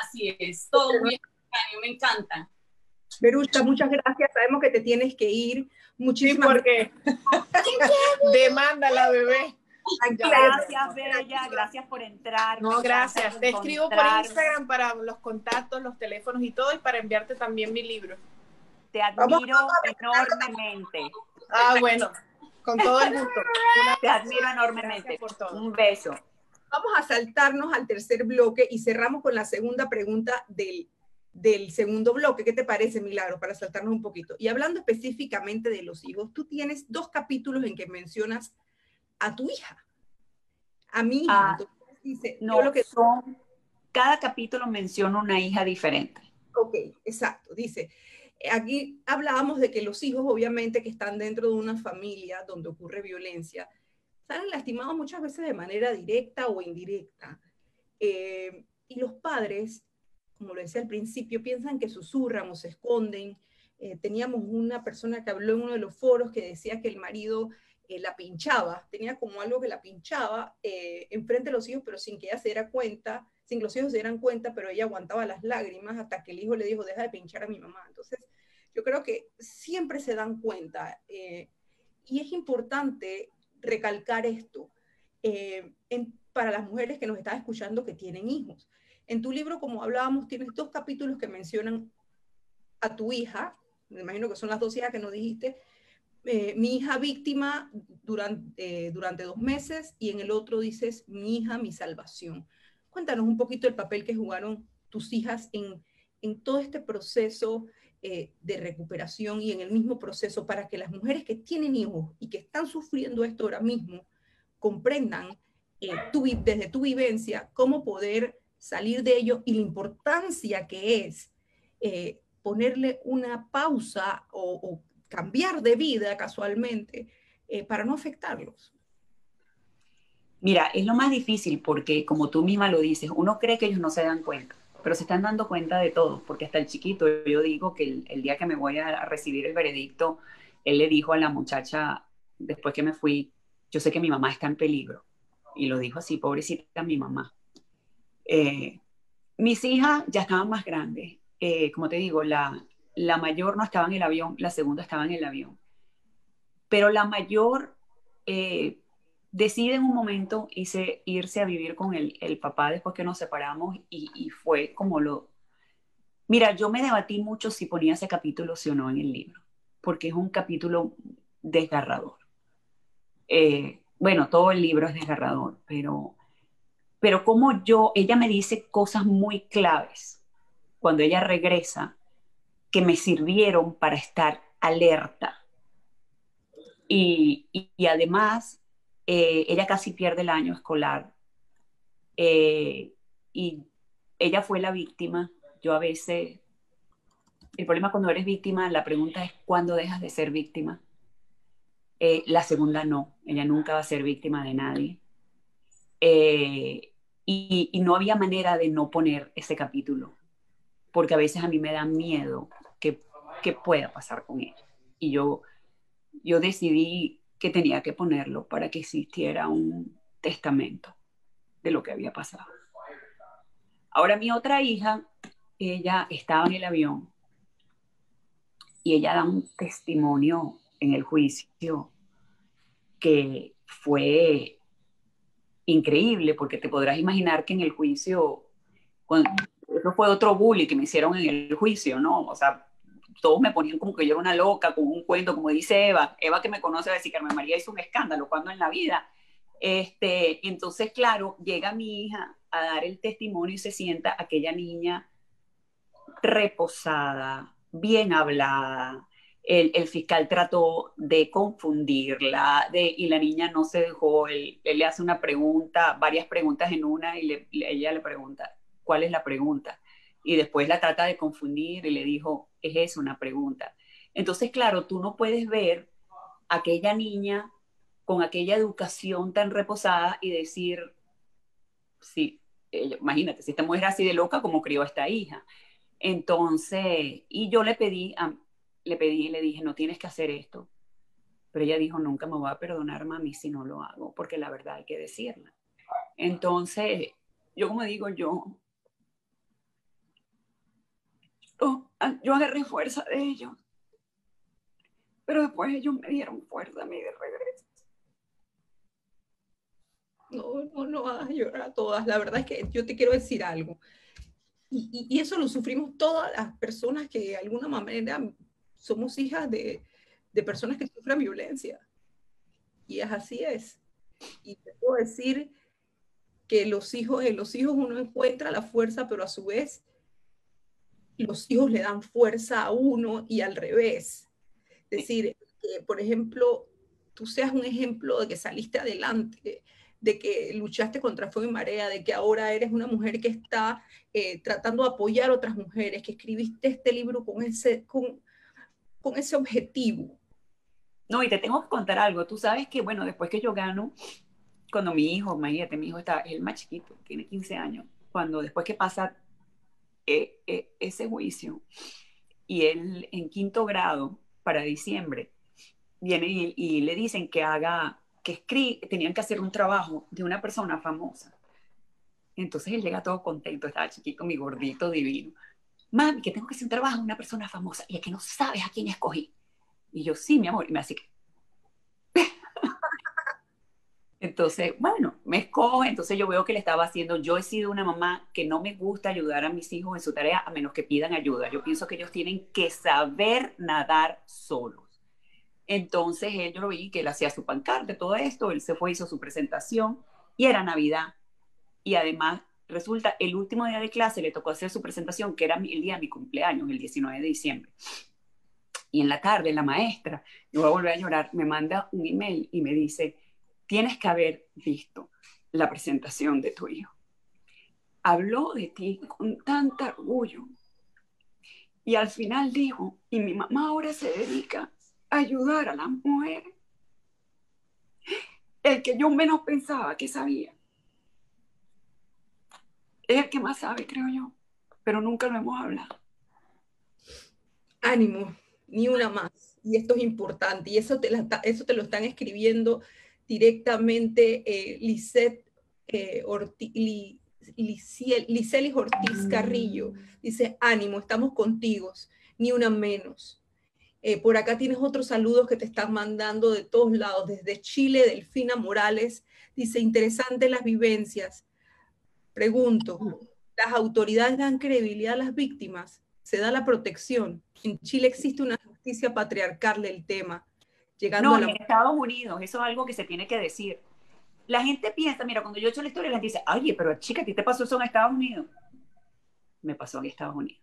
B: Así es, todo muy extraño, me encantan.
A: Verushka, muchas gracias. Sabemos que te tienes que ir. Muchísimas
C: gracias. Demanda la bebé.
D: Gracias, Bella, gracias por entrar.
C: No, gracias. Te escribo por Instagram para los contactos, los teléfonos y todo, y para enviarte también mi libro.
D: Te admiro enormemente.
C: Bueno, con todo el gusto.
D: Te admiro enormemente.
C: Por todo.
D: Un beso.
A: Vamos a saltarnos al tercer bloque y cerramos con la segunda pregunta del segundo bloque. ¿Qué te parece, Milagro? Para saltarnos un poquito. Y hablando específicamente de los hijos, tú tienes 2 capítulos en que mencionas a tu hija, a mi hija. Entonces, dice,
D: no, cada capítulo menciona una hija diferente.
A: Ok, exacto. Dice, aquí hablábamos de que los hijos, obviamente, que están dentro de una familia donde ocurre violencia, salen lastimados muchas veces de manera directa o indirecta. Y los padres, como lo decía al principio, piensan que susurran o se esconden. Teníamos una persona que habló en uno de los foros que decía que el marido la pinchaba, tenía como algo que la pinchaba enfrente de los hijos, pero sin que ella se diera cuenta, sin que los hijos se dieran cuenta, pero ella aguantaba las lágrimas hasta que el hijo le dijo, deja de pinchar a mi mamá. Entonces, yo creo que siempre se dan cuenta, y es importante recalcar esto para las mujeres que nos están escuchando que tienen hijos. En tu libro, como hablábamos, tienes 2 capítulos que mencionan a tu hija, me imagino que son las 2 hijas que nos dijiste, mi hija víctima durante 2 meses, y en el otro dices, mi hija, mi salvación. Cuéntanos un poquito el papel que jugaron tus hijas en en todo este proceso de recuperación y en el mismo proceso para que las mujeres que tienen hijos y que están sufriendo esto ahora mismo comprendan desde tu vivencia cómo poder salir de ello y la importancia que es ponerle una pausa o cambiar de vida casualmente para no afectarlos.
D: Mira, es lo más difícil porque, como tú misma lo dices, uno cree que ellos no se dan cuenta, pero se están dando cuenta de todo, porque hasta el chiquito, yo digo que el día que me voy a recibir el veredicto, él le dijo a la muchacha, después que me fui, yo sé que mi mamá está en peligro, y lo dijo así, pobrecita mi mamá. Mis hijas ya estaban más grandes, como te digo, la mayor no estaba en el avión, la segunda estaba en el avión, pero la mayor decide en un momento irse a vivir con el papá después que nos separamos y fue como lo... Mira, yo me debatí mucho si ponía ese capítulo sí o no en el libro, porque es un capítulo desgarrador. Bueno, todo el libro es desgarrador, pero como ella me dice cosas muy claves cuando ella regresa que me sirvieron para estar alerta. Y además, ella casi pierde el año escolar y ella fue la víctima. Yo a veces, el problema cuando eres víctima, la pregunta es ¿cuándo dejas de ser víctima? La segunda no, ella nunca va a ser víctima de nadie. Y no había manera de no poner ese capítulo, porque a veces a mí me da miedo que pueda pasar con ella. Y yo decidí que tenía que ponerlo para que existiera un testamento de lo que había pasado. Ahora mi otra hija, ella estaba en el avión y ella da un testimonio en el juicio que fue increíble, porque te podrás imaginar que en el juicio, eso fue otro bullying que me hicieron en el juicio, ¿no? O sea, todos me ponían como que yo era una loca, con un cuento, como dice Eva que me conoce va a decir, Carmen María hizo un escándalo, cuando en la vida. Entonces, claro, llega mi hija a dar el testimonio y se sienta aquella niña reposada, bien hablada. El fiscal trató de confundirla y la niña no se dejó. Él le hace una pregunta, varias preguntas en una, y ella le pregunta, ¿cuál es la pregunta? Y después la trata de confundir y le dijo, es eso, una pregunta. Entonces, claro, tú no puedes ver a aquella niña con aquella educación tan reposada y decir, sí, imagínate, si esta mujer así de loca, ¿cómo crió a esta hija? Entonces, y yo le pedí y le dije, no tienes que hacer esto. Pero ella dijo, nunca me voy a perdonar, mami, si no lo hago, porque la verdad hay que decirla. Entonces, yo como digo, yo agarré fuerza de ellos, pero después ellos me dieron fuerza a mí de regreso.
A: No hagas llorar a todas. La verdad es que yo te quiero decir algo. Y eso lo sufrimos todas las personas que de alguna manera somos hijas de personas que sufren violencia. Y así es. Y te puedo decir que en los hijos uno encuentra la fuerza, pero a su vez los hijos le dan fuerza a uno y al revés. Es decir, que, por ejemplo, tú seas un ejemplo de que saliste adelante, de que luchaste contra fuego y marea, de que ahora eres una mujer que está tratando de apoyar a otras mujeres, que escribiste este libro con ese objetivo.
D: No, y te tengo que contar algo. Tú sabes que, bueno, después que yo gano, cuando mi hijo, imagínate, mi hijo es el más chiquito, tiene 15 años, después que pasa ese juicio, y él en 5º grado, para diciembre, viene y le dicen que tenían que hacer un trabajo de una persona famosa. Entonces él llega todo contento, estaba chiquito, mi gordito divino. Mami, que tengo que hacer un trabajo de una persona famosa, y es que no sabes a quién escogí. Y yo, sí, mi amor, y me hace que... Entonces, bueno, me escoge, entonces yo veo que le estaba haciendo, yo he sido una mamá que no me gusta ayudar a mis hijos en su tarea a menos que pidan ayuda. Yo pienso que ellos tienen que saber nadar solos. Entonces yo lo vi que él hacía su pancarta, todo esto, él se fue, hizo su presentación y era Navidad. Y además resulta, el último día de clase le tocó hacer su presentación, que era el día de mi cumpleaños, el 19 de diciembre. Y en la tarde la maestra, yo voy a volver a llorar, me manda un email y me dice, tienes que haber visto la presentación de tu hijo. Habló de ti con tanto orgullo. Y al final dijo, y mi mamá ahora se dedica a ayudar a las mujeres. El que yo menos pensaba que sabía. Es el que más sabe, creo yo. Pero nunca lo hemos hablado.
A: Ánimo, ni una más. Y esto es importante. Y eso te lo están escribiendo directamente Licelis Ortiz Carrillo. Dice, ánimo, estamos contigo, ni una menos. Por acá tienes otros saludos que te están mandando de todos lados. Desde Chile, Delfina Morales. Dice, interesantes las vivencias. Pregunto, ¿las autoridades dan credibilidad a las víctimas? ¿Se da la protección? En Chile existe una justicia patriarcal del tema.
D: No, en Estados Unidos, eso es algo que se tiene que decir. La gente piensa, mira, cuando yo he hecho la historia, la gente dice, oye, pero chica, ¿a ti te pasó eso en Estados Unidos? Me pasó en Estados Unidos.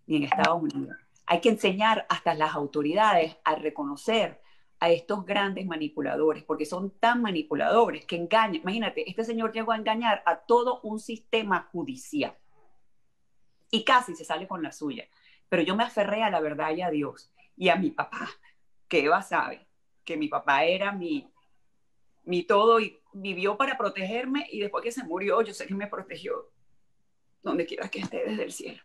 D: Y en Estados Unidos hay que enseñar hasta las autoridades a reconocer a estos grandes manipuladores, porque son tan manipuladores que engañan. Imagínate, este señor llegó a engañar a todo un sistema judicial y casi se sale con la suya. Pero yo me aferré a la verdad y a Dios y a mi papá, que Eva sabe que mi papá era mi todo y vivió para protegerme, y después que se murió, yo sé que me protegió donde quiera que esté desde el cielo.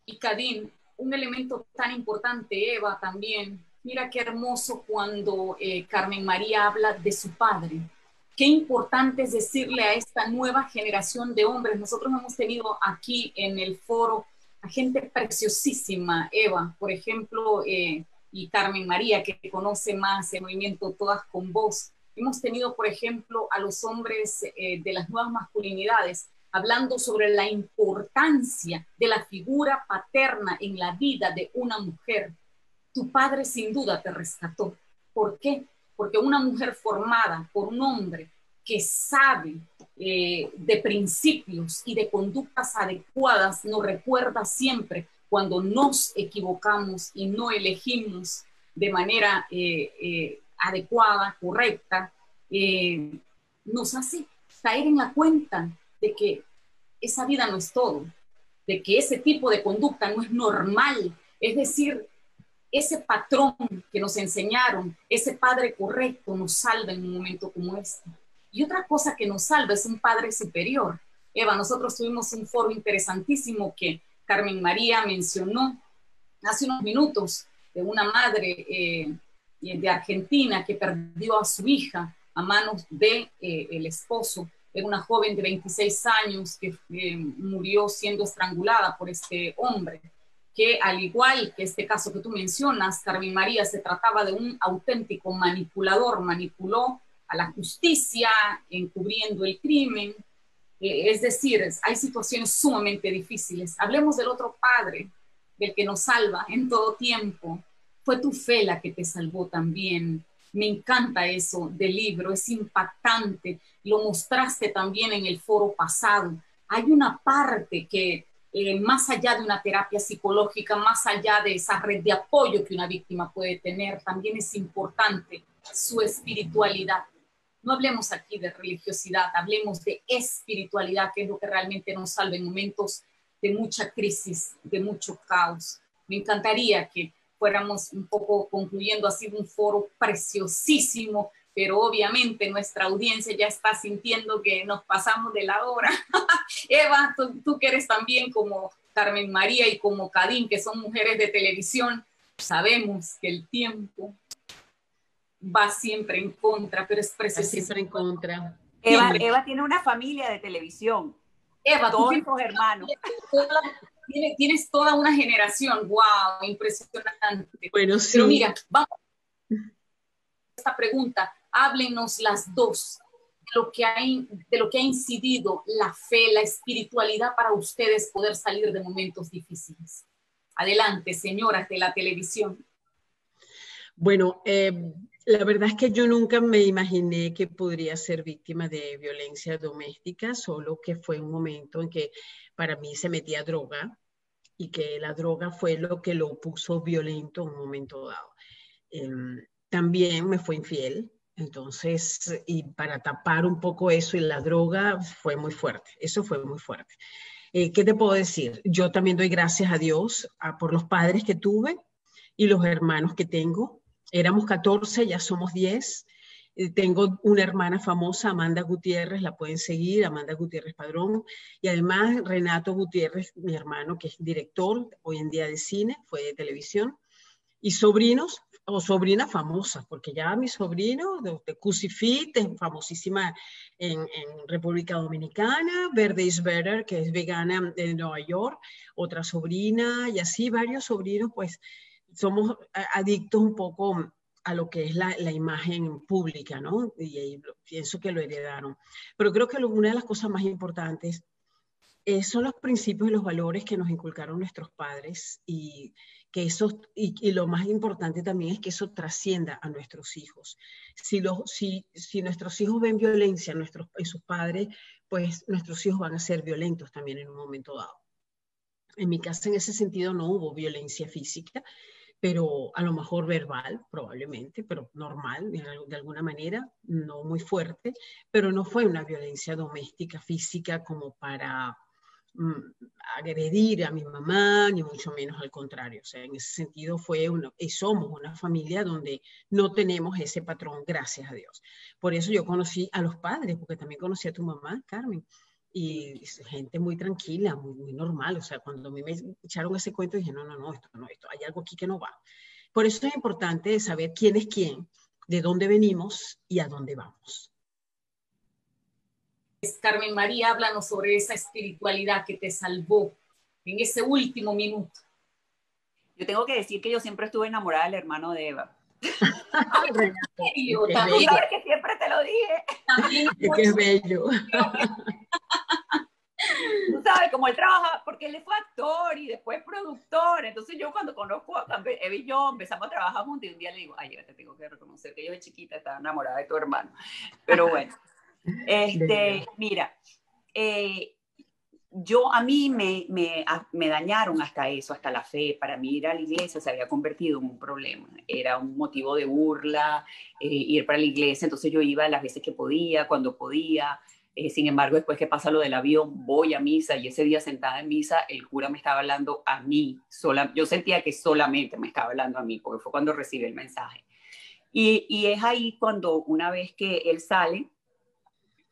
B: Y Kadin, un elemento tan importante, Eva, también, mira qué hermoso cuando Carmen María habla de su padre. Qué importante es decirle a esta nueva generación de hombres. Nosotros hemos tenido aquí en el foro a gente preciosísima, Eva, por ejemplo, y Carmen María, que conoce más el movimiento Todas con Voz. Hemos tenido, por ejemplo, a los hombres de las nuevas masculinidades, hablando sobre la importancia de la figura paterna en la vida de una mujer. Tu padre sin duda te rescató. ¿Por qué? Porque una mujer formada por un hombre que sabe de principios y de conductas adecuadas nos recuerda siempre cuando nos equivocamos y no elegimos de manera adecuada, correcta, nos hace caer en la cuenta de que esa vida no es todo, de que ese tipo de conducta no es normal. Es decir, ese patrón que nos enseñaron, ese padre correcto nos salva en un momento como este. Y otra cosa que nos salva es un padre superior. Eva, nosotros tuvimos un foro interesantísimo que Carmen María mencionó hace unos minutos, de una madre de Argentina que perdió a su hija a manos de el esposo. Era una joven de 26 años que murió siendo estrangulada por este hombre, que al igual que este caso que tú mencionas, Carmen María, se trataba de un auténtico manipulador, manipuló a la justicia encubriendo el crimen. Es decir, hay situaciones sumamente difíciles. Hablemos del otro padre, del que nos salva en todo tiempo. Fue tu fe la que te salvó también. Me encanta eso del libro, es impactante. Lo mostraste también en el foro pasado. Hay una parte que, más allá de una terapia psicológica, más allá de esa red de apoyo que una víctima puede tener, también es importante su espiritualidad. No hablemos aquí de religiosidad, hablemos de espiritualidad, que es lo que realmente nos salva en momentos de mucha crisis, de mucho caos. Me encantaría que fuéramos un poco concluyendo. Ha sido un foro preciosísimo, pero obviamente nuestra audiencia ya está sintiendo que nos pasamos de la hora. Eva, tú que eres también como Carmen María y como Kadin, que son mujeres de televisión, sabemos que el tiempo va siempre en contra, pero es preciosísimo.
F: Siempre en contra.
D: Eva tiene una familia de televisión.
B: Eva,
D: todos tus hermanos.
B: Tienes toda una generación. ¡Wow! Impresionante.
F: Bueno, sí.
B: Pero mira, vamos a esta pregunta. Háblenos las dos de lo que ha incidido la fe, la espiritualidad para ustedes poder salir de momentos difíciles. Adelante, señoras de la televisión.
F: Bueno,
E: La verdad es que yo nunca me imaginé que podría ser víctima de violencia doméstica, solo que fue un momento en que para mí se metía droga y que la droga fue lo que lo puso violento en un momento dado. También me fue infiel, entonces, y para tapar un poco eso y la droga fue muy fuerte, eso fue muy fuerte. ¿Qué te puedo decir? Yo también doy gracias a Dios por los padres que tuve y los hermanos que tengo. Éramos 14, ya somos 10. Tengo una hermana famosa, Amanda Gutiérrez, la pueden seguir, Amanda Gutiérrez Padrón. Y además Renato Gutiérrez, mi hermano, que es director hoy en día de cine, fue de televisión. Y sobrinos o sobrinas famosas, porque ya mi sobrino de Cusifit es famosísima en República Dominicana, Verde is Better, que es vegana en Nueva York, otra sobrina, y así varios sobrinos, pues somos adictos un poco a lo que es la imagen pública, ¿no? Y pienso que lo heredaron. Pero creo que una de las cosas más importantes son los principios y los valores que nos inculcaron nuestros padres y que y lo más importante también es que eso trascienda a nuestros hijos. Si nuestros hijos ven violencia en sus padres, pues nuestros hijos van a ser violentos también en un momento dado. En mi casa en ese sentido no hubo violencia física, pero a lo mejor verbal, probablemente, pero normal, de alguna manera, no muy fuerte, pero no fue una violencia doméstica física como para agredir a mi mamá, ni mucho menos al contrario. O sea, en ese sentido somos una familia donde no tenemos ese patrón, gracias a Dios. Por eso yo conocí a los padres, porque también conocí a tu mamá, Carmen, y gente muy tranquila, muy normal. O sea, cuando a mí me echaron ese cuento, dije, no, esto, hay algo aquí que no va. Por eso es importante saber quién es quién, de dónde venimos y a dónde vamos.
B: Carmen María, háblanos sobre esa espiritualidad que te salvó en ese último minuto.
D: Yo tengo que decir que yo siempre estuve enamorada del hermano de Eva.
B: Yo
D: también, sabes que siempre te lo dije.
B: También
E: es que es bello.
D: Tú sabes, como él trabaja, porque él fue actor y después productor, entonces yo cuando Eva y yo empezamos a trabajar juntos y un día le digo, ay, te tengo que reconocer que yo de chiquita estaba enamorada de tu hermano, pero bueno. Mira, a mí me dañaron hasta eso, hasta la fe. Para mí ir a la iglesia se había convertido en un problema, era un motivo de burla, ir para la iglesia, entonces yo iba las veces que podía, cuando podía. Sin embargo, después que pasa lo del avión, voy a misa y ese día sentada en misa, el cura me estaba hablando a mí, yo sentía que solamente me estaba hablando a mí, porque fue cuando recibí el mensaje. Y es ahí cuando una vez que él sale,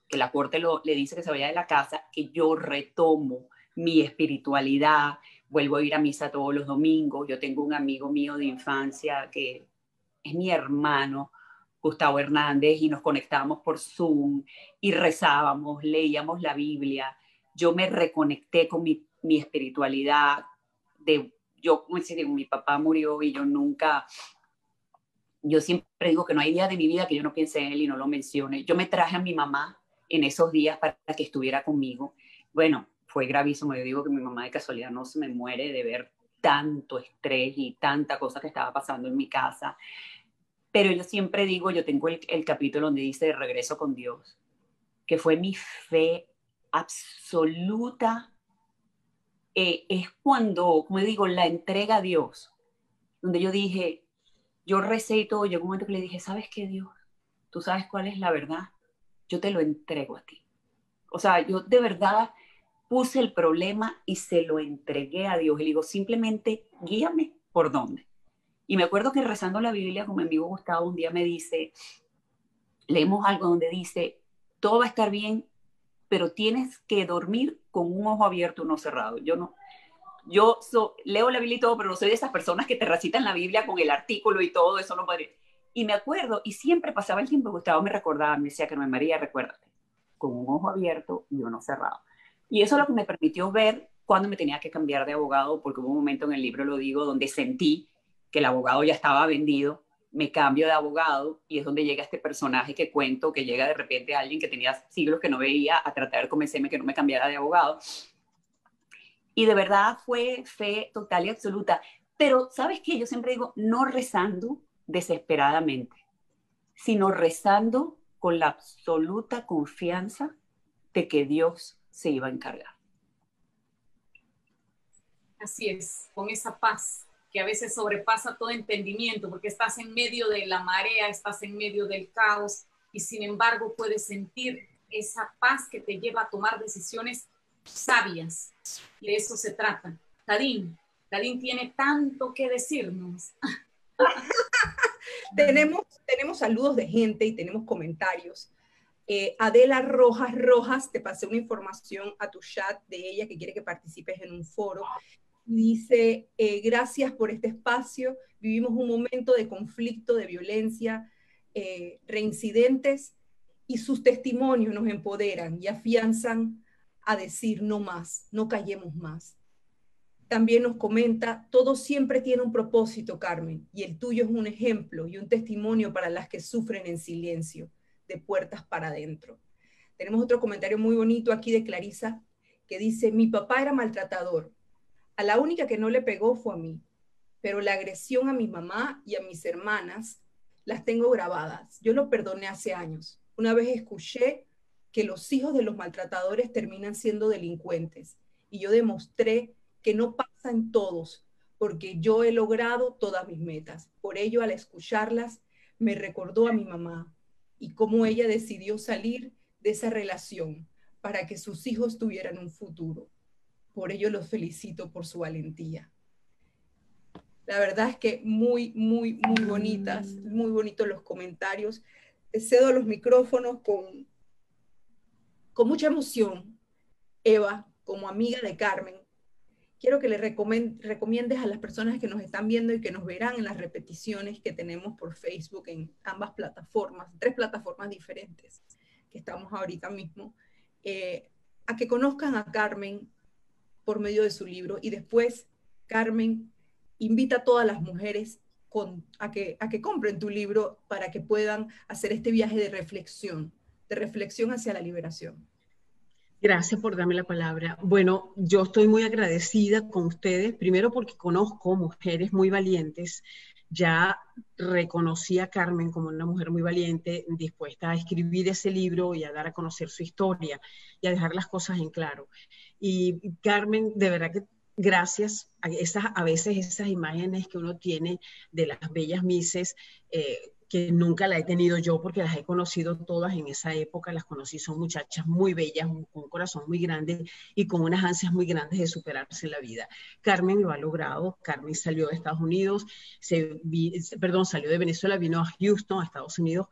D: que la corte le dice que se vaya de la casa, que yo retomo mi espiritualidad, vuelvo a ir a misa todos los domingos. Yo tengo un amigo mío de infancia que es mi hermano, Gustavo Hernández, y nos conectábamos por Zoom y rezábamos, leíamos la Biblia. Yo me reconecté con mi espiritualidad. Como digo, mi papá murió y yo siempre digo que no hay día de mi vida que yo no piense en él y no lo mencione. Yo me traje a mi mamá en esos días para que estuviera conmigo. Bueno, fue gravísimo. Yo digo que mi mamá de casualidad no se me muere de ver tanto estrés y tanta cosa que estaba pasando en mi casa. Pero yo siempre digo, yo tengo el capítulo donde dice de regreso con Dios, que fue mi fe absoluta. Es cuando, como digo, la entrega a Dios, donde yo dije, yo recé y todo, llegó un momento que le dije, ¿sabes qué, Dios? ¿Tú sabes cuál es la verdad? Yo te lo entrego a ti. O sea, yo de verdad puse el problema y se lo entregué a Dios. Y le digo, simplemente guíame por dónde. Y me acuerdo que rezando la Biblia con mi amigo Gustavo, un día me dice, leemos algo donde dice, todo va a estar bien, pero tienes que dormir con un ojo abierto, uno cerrado. Leo la Biblia y todo, pero no soy de esas personas que te recitan la Biblia con el artículo y todo, eso no podría. Y me acuerdo, y siempre pasaba el tiempo, Gustavo me recordaba, me decía, Carmen María, recuérdate, con un ojo abierto y uno cerrado. Y eso es lo que me permitió ver cuando me tenía que cambiar de abogado, porque hubo un momento en el libro, lo digo, donde sentí que el abogado ya estaba vendido, me cambio de abogado y es donde llega este personaje que cuento, que llega de repente alguien que tenía siglos que no veía a tratar de convencerme que no me cambiara de abogado. Y de verdad fue fe total y absoluta. Pero, ¿sabes qué? Yo siempre digo, no rezando desesperadamente, sino rezando con la absoluta confianza de que Dios se iba a encargar.
B: Así es, con esa paz que a veces sobrepasa todo entendimiento, porque estás en medio de la marea, estás en medio del caos, y sin embargo puedes sentir esa paz que te lleva a tomar decisiones sabias. Y de eso se trata. Kadin tiene tanto que decirnos.
A: Tenemos saludos de gente y tenemos comentarios. Adela Rojas, te pasé una información a tu chat de ella que quiere que participes en un foro. Dice, gracias por este espacio. Vivimos un momento de conflicto, de violencia, reincidentes, y sus testimonios nos empoderan y afianzan a decir no más, no callemos más. También nos comenta, todo siempre tiene un propósito, Carmen, y el tuyo es un ejemplo y un testimonio para las que sufren en silencio, de puertas para adentro. Tenemos otro comentario muy bonito aquí de Clarisa, que dice, mi papá era maltratador. A la única que no le pegó fue a mí, pero la agresión a mi mamá y a mis hermanas las tengo grabadas. Yo lo perdoné hace años. Una vez escuché que los hijos de los maltratadores terminan siendo delincuentes, y yo demostré que no pasa en todos, porque yo he logrado todas mis metas. Por ello, al escucharlas, me recordó a mi mamá y cómo ella decidió salir de esa relación para que sus hijos tuvieran un futuro. Por ello los felicito por su valentía. La verdad es que muy bonitos los comentarios. Te cedo los micrófonos con mucha emoción, Eva, como amiga de Carmen. Quiero que le recomiendes a las personas que nos están viendo y que nos verán en las repeticiones que tenemos por Facebook en ambas plataformas, 3 plataformas diferentes que estamos ahorita mismo, a que conozcan a Carmen por medio de su libro, y después, Carmen, invita a todas las mujeres a que compren tu libro para que puedan hacer este viaje de reflexión hacia la liberación.
E: Gracias por darme la palabra. Bueno, yo estoy muy agradecida con ustedes, primero porque conozco mujeres muy valientes. Ya reconocí a Carmen como una mujer muy valiente, dispuesta a escribir ese libro y a dar a conocer su historia y a dejar las cosas en claro. Y Carmen, de verdad que gracias a veces esas imágenes que uno tiene de las bellas mises, que nunca la he tenido yo porque las he conocido todas en esa época, las conocí, son muchachas muy bellas, con un corazón muy grande y con unas ansias muy grandes de superarse en la vida. Carmen lo ha logrado. Carmen salió de Estados Unidos, salió de Venezuela, vino a Houston, a Estados Unidos,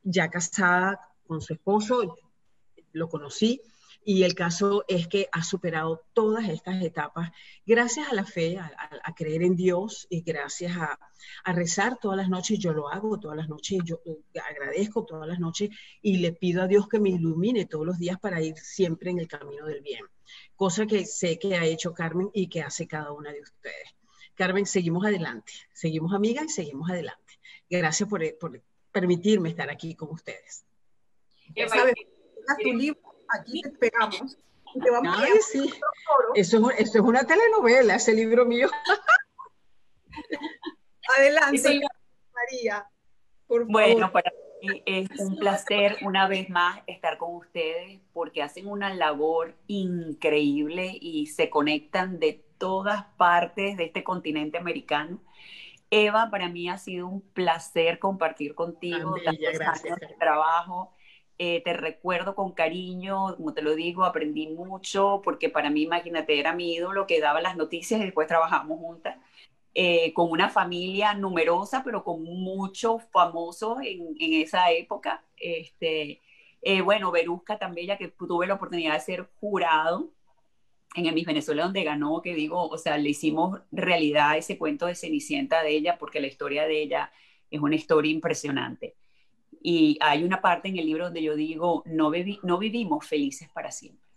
E: ya casada con su esposo, lo conocí. Y el caso es que ha superado todas estas etapas gracias a la fe, a creer en Dios, y gracias a rezar todas las noches. Yo lo hago todas las noches, yo agradezco todas las noches y le pido a Dios que me ilumine todos los días para ir siempre en el camino del bien. Cosa que sé que ha hecho Carmen y que hace cada una de ustedes. Carmen, seguimos adelante, seguimos amigas y seguimos adelante. Gracias por permitirme estar aquí con ustedes.
A: ¿Sabes? Tu libro. Aquí te esperamos. Y te vamos
E: Ay, sí. Eso es una telenovela, ese libro mío.
A: Adelante, María, por favor.
D: Bueno, para mí es un placer una vez más estar con ustedes porque hacen una labor increíble y se conectan de todas partes de este continente americano. Eva, para mí ha sido un placer compartir contigo tantos años de trabajo. Te recuerdo con cariño, como te lo digo, aprendí mucho, porque para mí, imagínate, era mi ídolo que daba las noticias y después trabajamos juntas, con una familia numerosa, pero con muchos famosos en esa época. Bueno, Verusca también, ya que tuve la oportunidad de ser jurado en el Miss Venezuela, donde ganó, que digo, o sea, le hicimos realidad ese cuento de Cenicienta de ella, porque la historia de ella es una historia impresionante. Y hay una parte en el libro donde yo digo, no vivimos felices para siempre.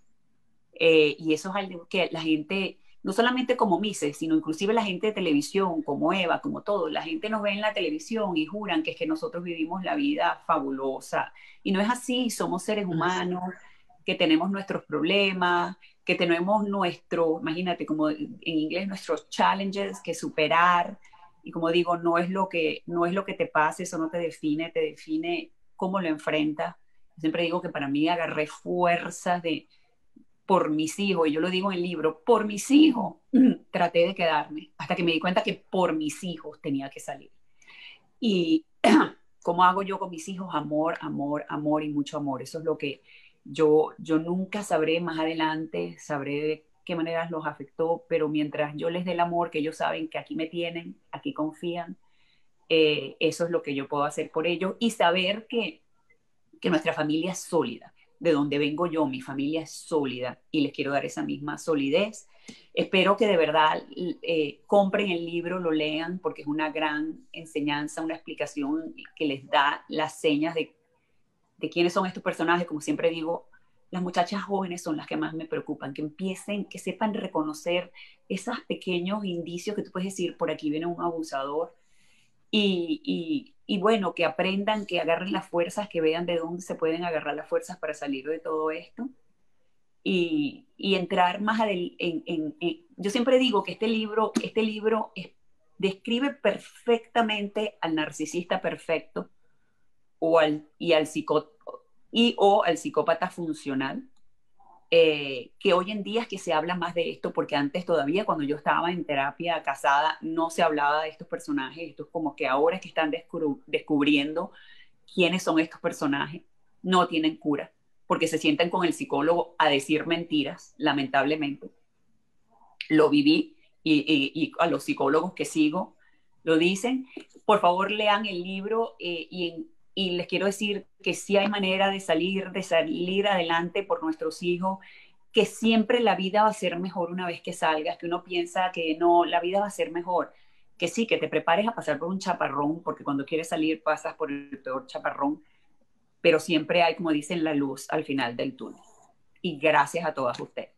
D: Y eso es algo que la gente, no solamente como Mises, sino inclusive la gente de televisión, como Eva, como todo, la gente nos ve en la televisión y juran que es que nosotros vivimos la vida fabulosa. Y no es así, somos seres humanos, que tenemos nuestros problemas, que tenemos imagínate, como en inglés, nuestros challenges que superar. Y como digo, no es lo que te pase, eso no te define cómo lo enfrentas. Siempre digo que para mí agarré fuerzas por mis hijos, y yo lo digo en el libro, por mis hijos, traté de quedarme, hasta que me di cuenta que por mis hijos tenía que salir. Y ¿cómo hago yo con mis hijos? Amor, amor, amor y mucho amor. Eso es lo que yo nunca sabré más adelante, sabré de qué maneras los afectó, pero mientras yo les dé el amor, que ellos saben que aquí me tienen, aquí confían, eso es lo que yo puedo hacer por ellos, y saber que nuestra familia es sólida. De donde vengo yo, mi familia es sólida, y les quiero dar esa misma solidez. Espero que de verdad compren el libro, lo lean, porque es una gran enseñanza, una explicación que les da las señas de quiénes son estos personajes. Como siempre digo, las muchachas jóvenes son las que más me preocupan, que empiecen, que sepan reconocer esos pequeños indicios que tú puedes decir, por aquí viene un abusador, y bueno, que aprendan, que agarren las fuerzas, que vean de dónde se pueden agarrar las fuerzas para salir de todo esto, y entrar más yo siempre digo que este libro describe perfectamente al narcisista perfecto o al psicópata funcional, que hoy en día es que se habla más de esto, porque antes todavía, cuando yo estaba en terapia casada, no se hablaba de estos personajes. Esto es como que ahora es que están descubriendo quiénes son estos personajes. No tienen cura, porque se sientan con el psicólogo a decir mentiras, lamentablemente. Lo viví, y a los psicólogos que sigo lo dicen. Por favor, lean el libro, y les quiero decir que sí hay manera de salir adelante por nuestros hijos, que siempre la vida va a ser mejor una vez que salgas, que uno piensa que no, la vida va a ser mejor, que sí, que te prepares a pasar por un chaparrón, porque cuando quieres salir pasas por el peor chaparrón, pero siempre hay, como dicen, la luz al final del túnel. Y gracias a todas ustedes.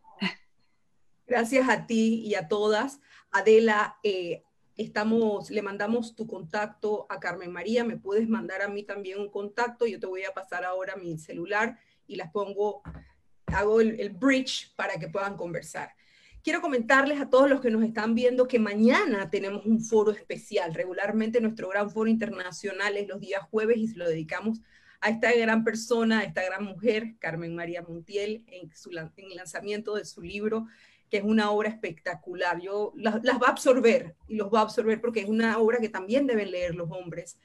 A: Gracias a ti y a todas. Adela, le mandamos tu contacto a Carmen María, me puedes mandar a mí también un contacto, yo te voy a pasar ahora mi celular y hago el bridge para que puedan conversar. Quiero comentarles a todos los que nos están viendo que mañana tenemos un foro especial. Regularmente nuestro gran foro internacional es los días jueves, y se lo dedicamos a esta gran persona, a esta gran mujer, Carmen María Montiel, en el lanzamiento de su libro, que es una obra espectacular. Las va a absorber, y los va a absorber porque es una obra que también deben leer los hombres.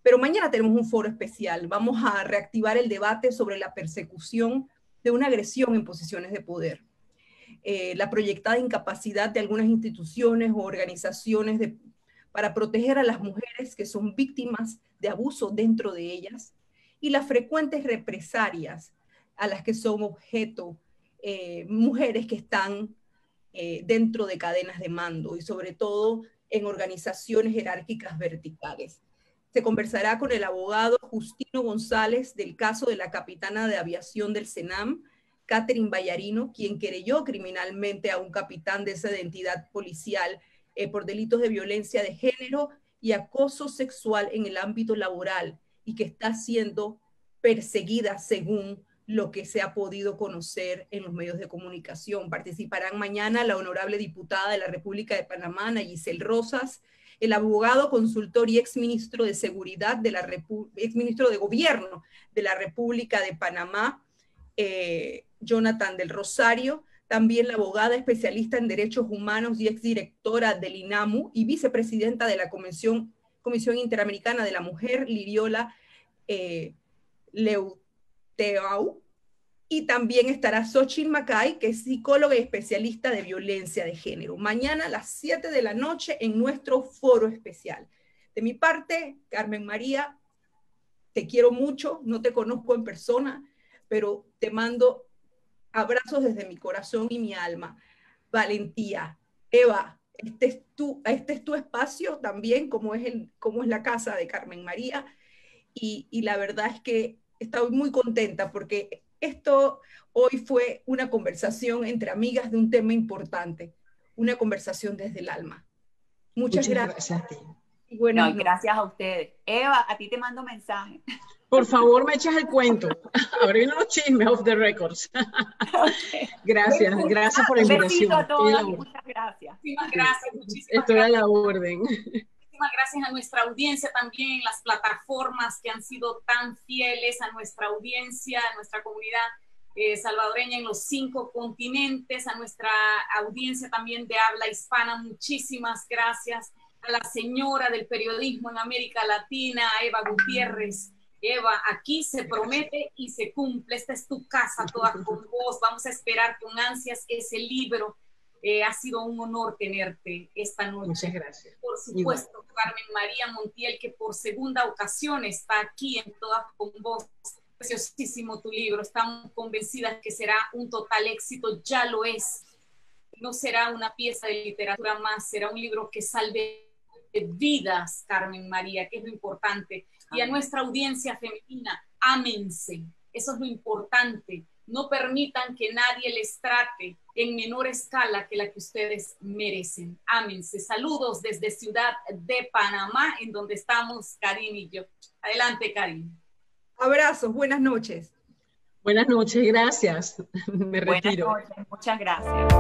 A: Pero mañana tenemos un foro especial. Vamos a reactivar el debate sobre la persecución de una agresión en posiciones de poder. La proyectada incapacidad de algunas instituciones o organizaciones para proteger a las mujeres que son víctimas de abuso dentro de ellas, y las frecuentes represalias a las que son objeto mujeres que están dentro de cadenas de mando, y sobre todo en organizaciones jerárquicas verticales. Se conversará con el abogado Justino González del caso de la capitana de aviación del CENAM, Catherine Ballarino, quien querelló criminalmente a un capitán de esa entidad policial por delitos de violencia de género y acoso sexual en el ámbito laboral, y que está siendo perseguida según lo que se ha podido conocer en los medios de comunicación. Participarán mañana la honorable diputada de la República de Panamá, Ana Giselle Rosas, el abogado, consultor y exministro de Seguridad exministro de Gobierno de la República de Panamá, Jonathan del Rosario, también la abogada especialista en Derechos Humanos y exdirectora del INAMU y vicepresidenta de la Comisión Interamericana de la Mujer, Liriola Leuteau, y también estará Xochitl Macay, que es psicóloga y especialista de violencia de género. Mañana a las 7 de la noche en nuestro foro especial. De mi parte, Carmen María, te quiero mucho, no te conozco en persona, pero te mando abrazos desde mi corazón y mi alma. Valentía. Eva, este es tu espacio también, como es la casa de Carmen María, y la verdad es que estoy muy contenta porque esto hoy fue una conversación entre amigas de un tema importante, una conversación desde el alma. Muchas gracias a ti.
D: Y bueno, gracias a ustedes. Eva, a ti te mando mensaje.
E: Por favor, me echas el cuento. Ahora vienen los chismes off the records. Okay. Gracias por la invitación.
D: Besito a todos, muchas gracias.
B: Muchísimas gracias.
E: Estoy a la orden.
B: Muchísimas gracias a nuestra audiencia también, las plataformas que han sido tan fieles, a nuestra audiencia, a nuestra comunidad salvadoreña en los 5 continentes, a nuestra audiencia también de habla hispana. Muchísimas gracias a la señora del periodismo en América Latina, Eva Gutiérrez. Eva, aquí se promete y se cumple. Esta es tu casa, toda con vos. Vamos a esperar con ansias ese libro. Ha sido un honor tenerte esta noche.
F: Muchas gracias.
B: Por supuesto, Carmen María Montiel, que por segunda ocasión está aquí en Todas con Vos. Preciosísimo tu libro. Estamos convencidas que será un total éxito. Ya lo es. No será una pieza de literatura más, será un libro que salve vidas, Carmen María, que es lo importante. Y a nuestra audiencia femenina, ámense. Eso es lo importante. No permitan que nadie les trate en menor escala que la que ustedes merecen. Ámense. Saludos desde Ciudad de Panamá, en donde estamos Karin y yo. Adelante, Karin.
A: Abrazos, buenas noches.
F: Buenas noches, gracias. Me retiro.
D: Buenas noches, muchas gracias.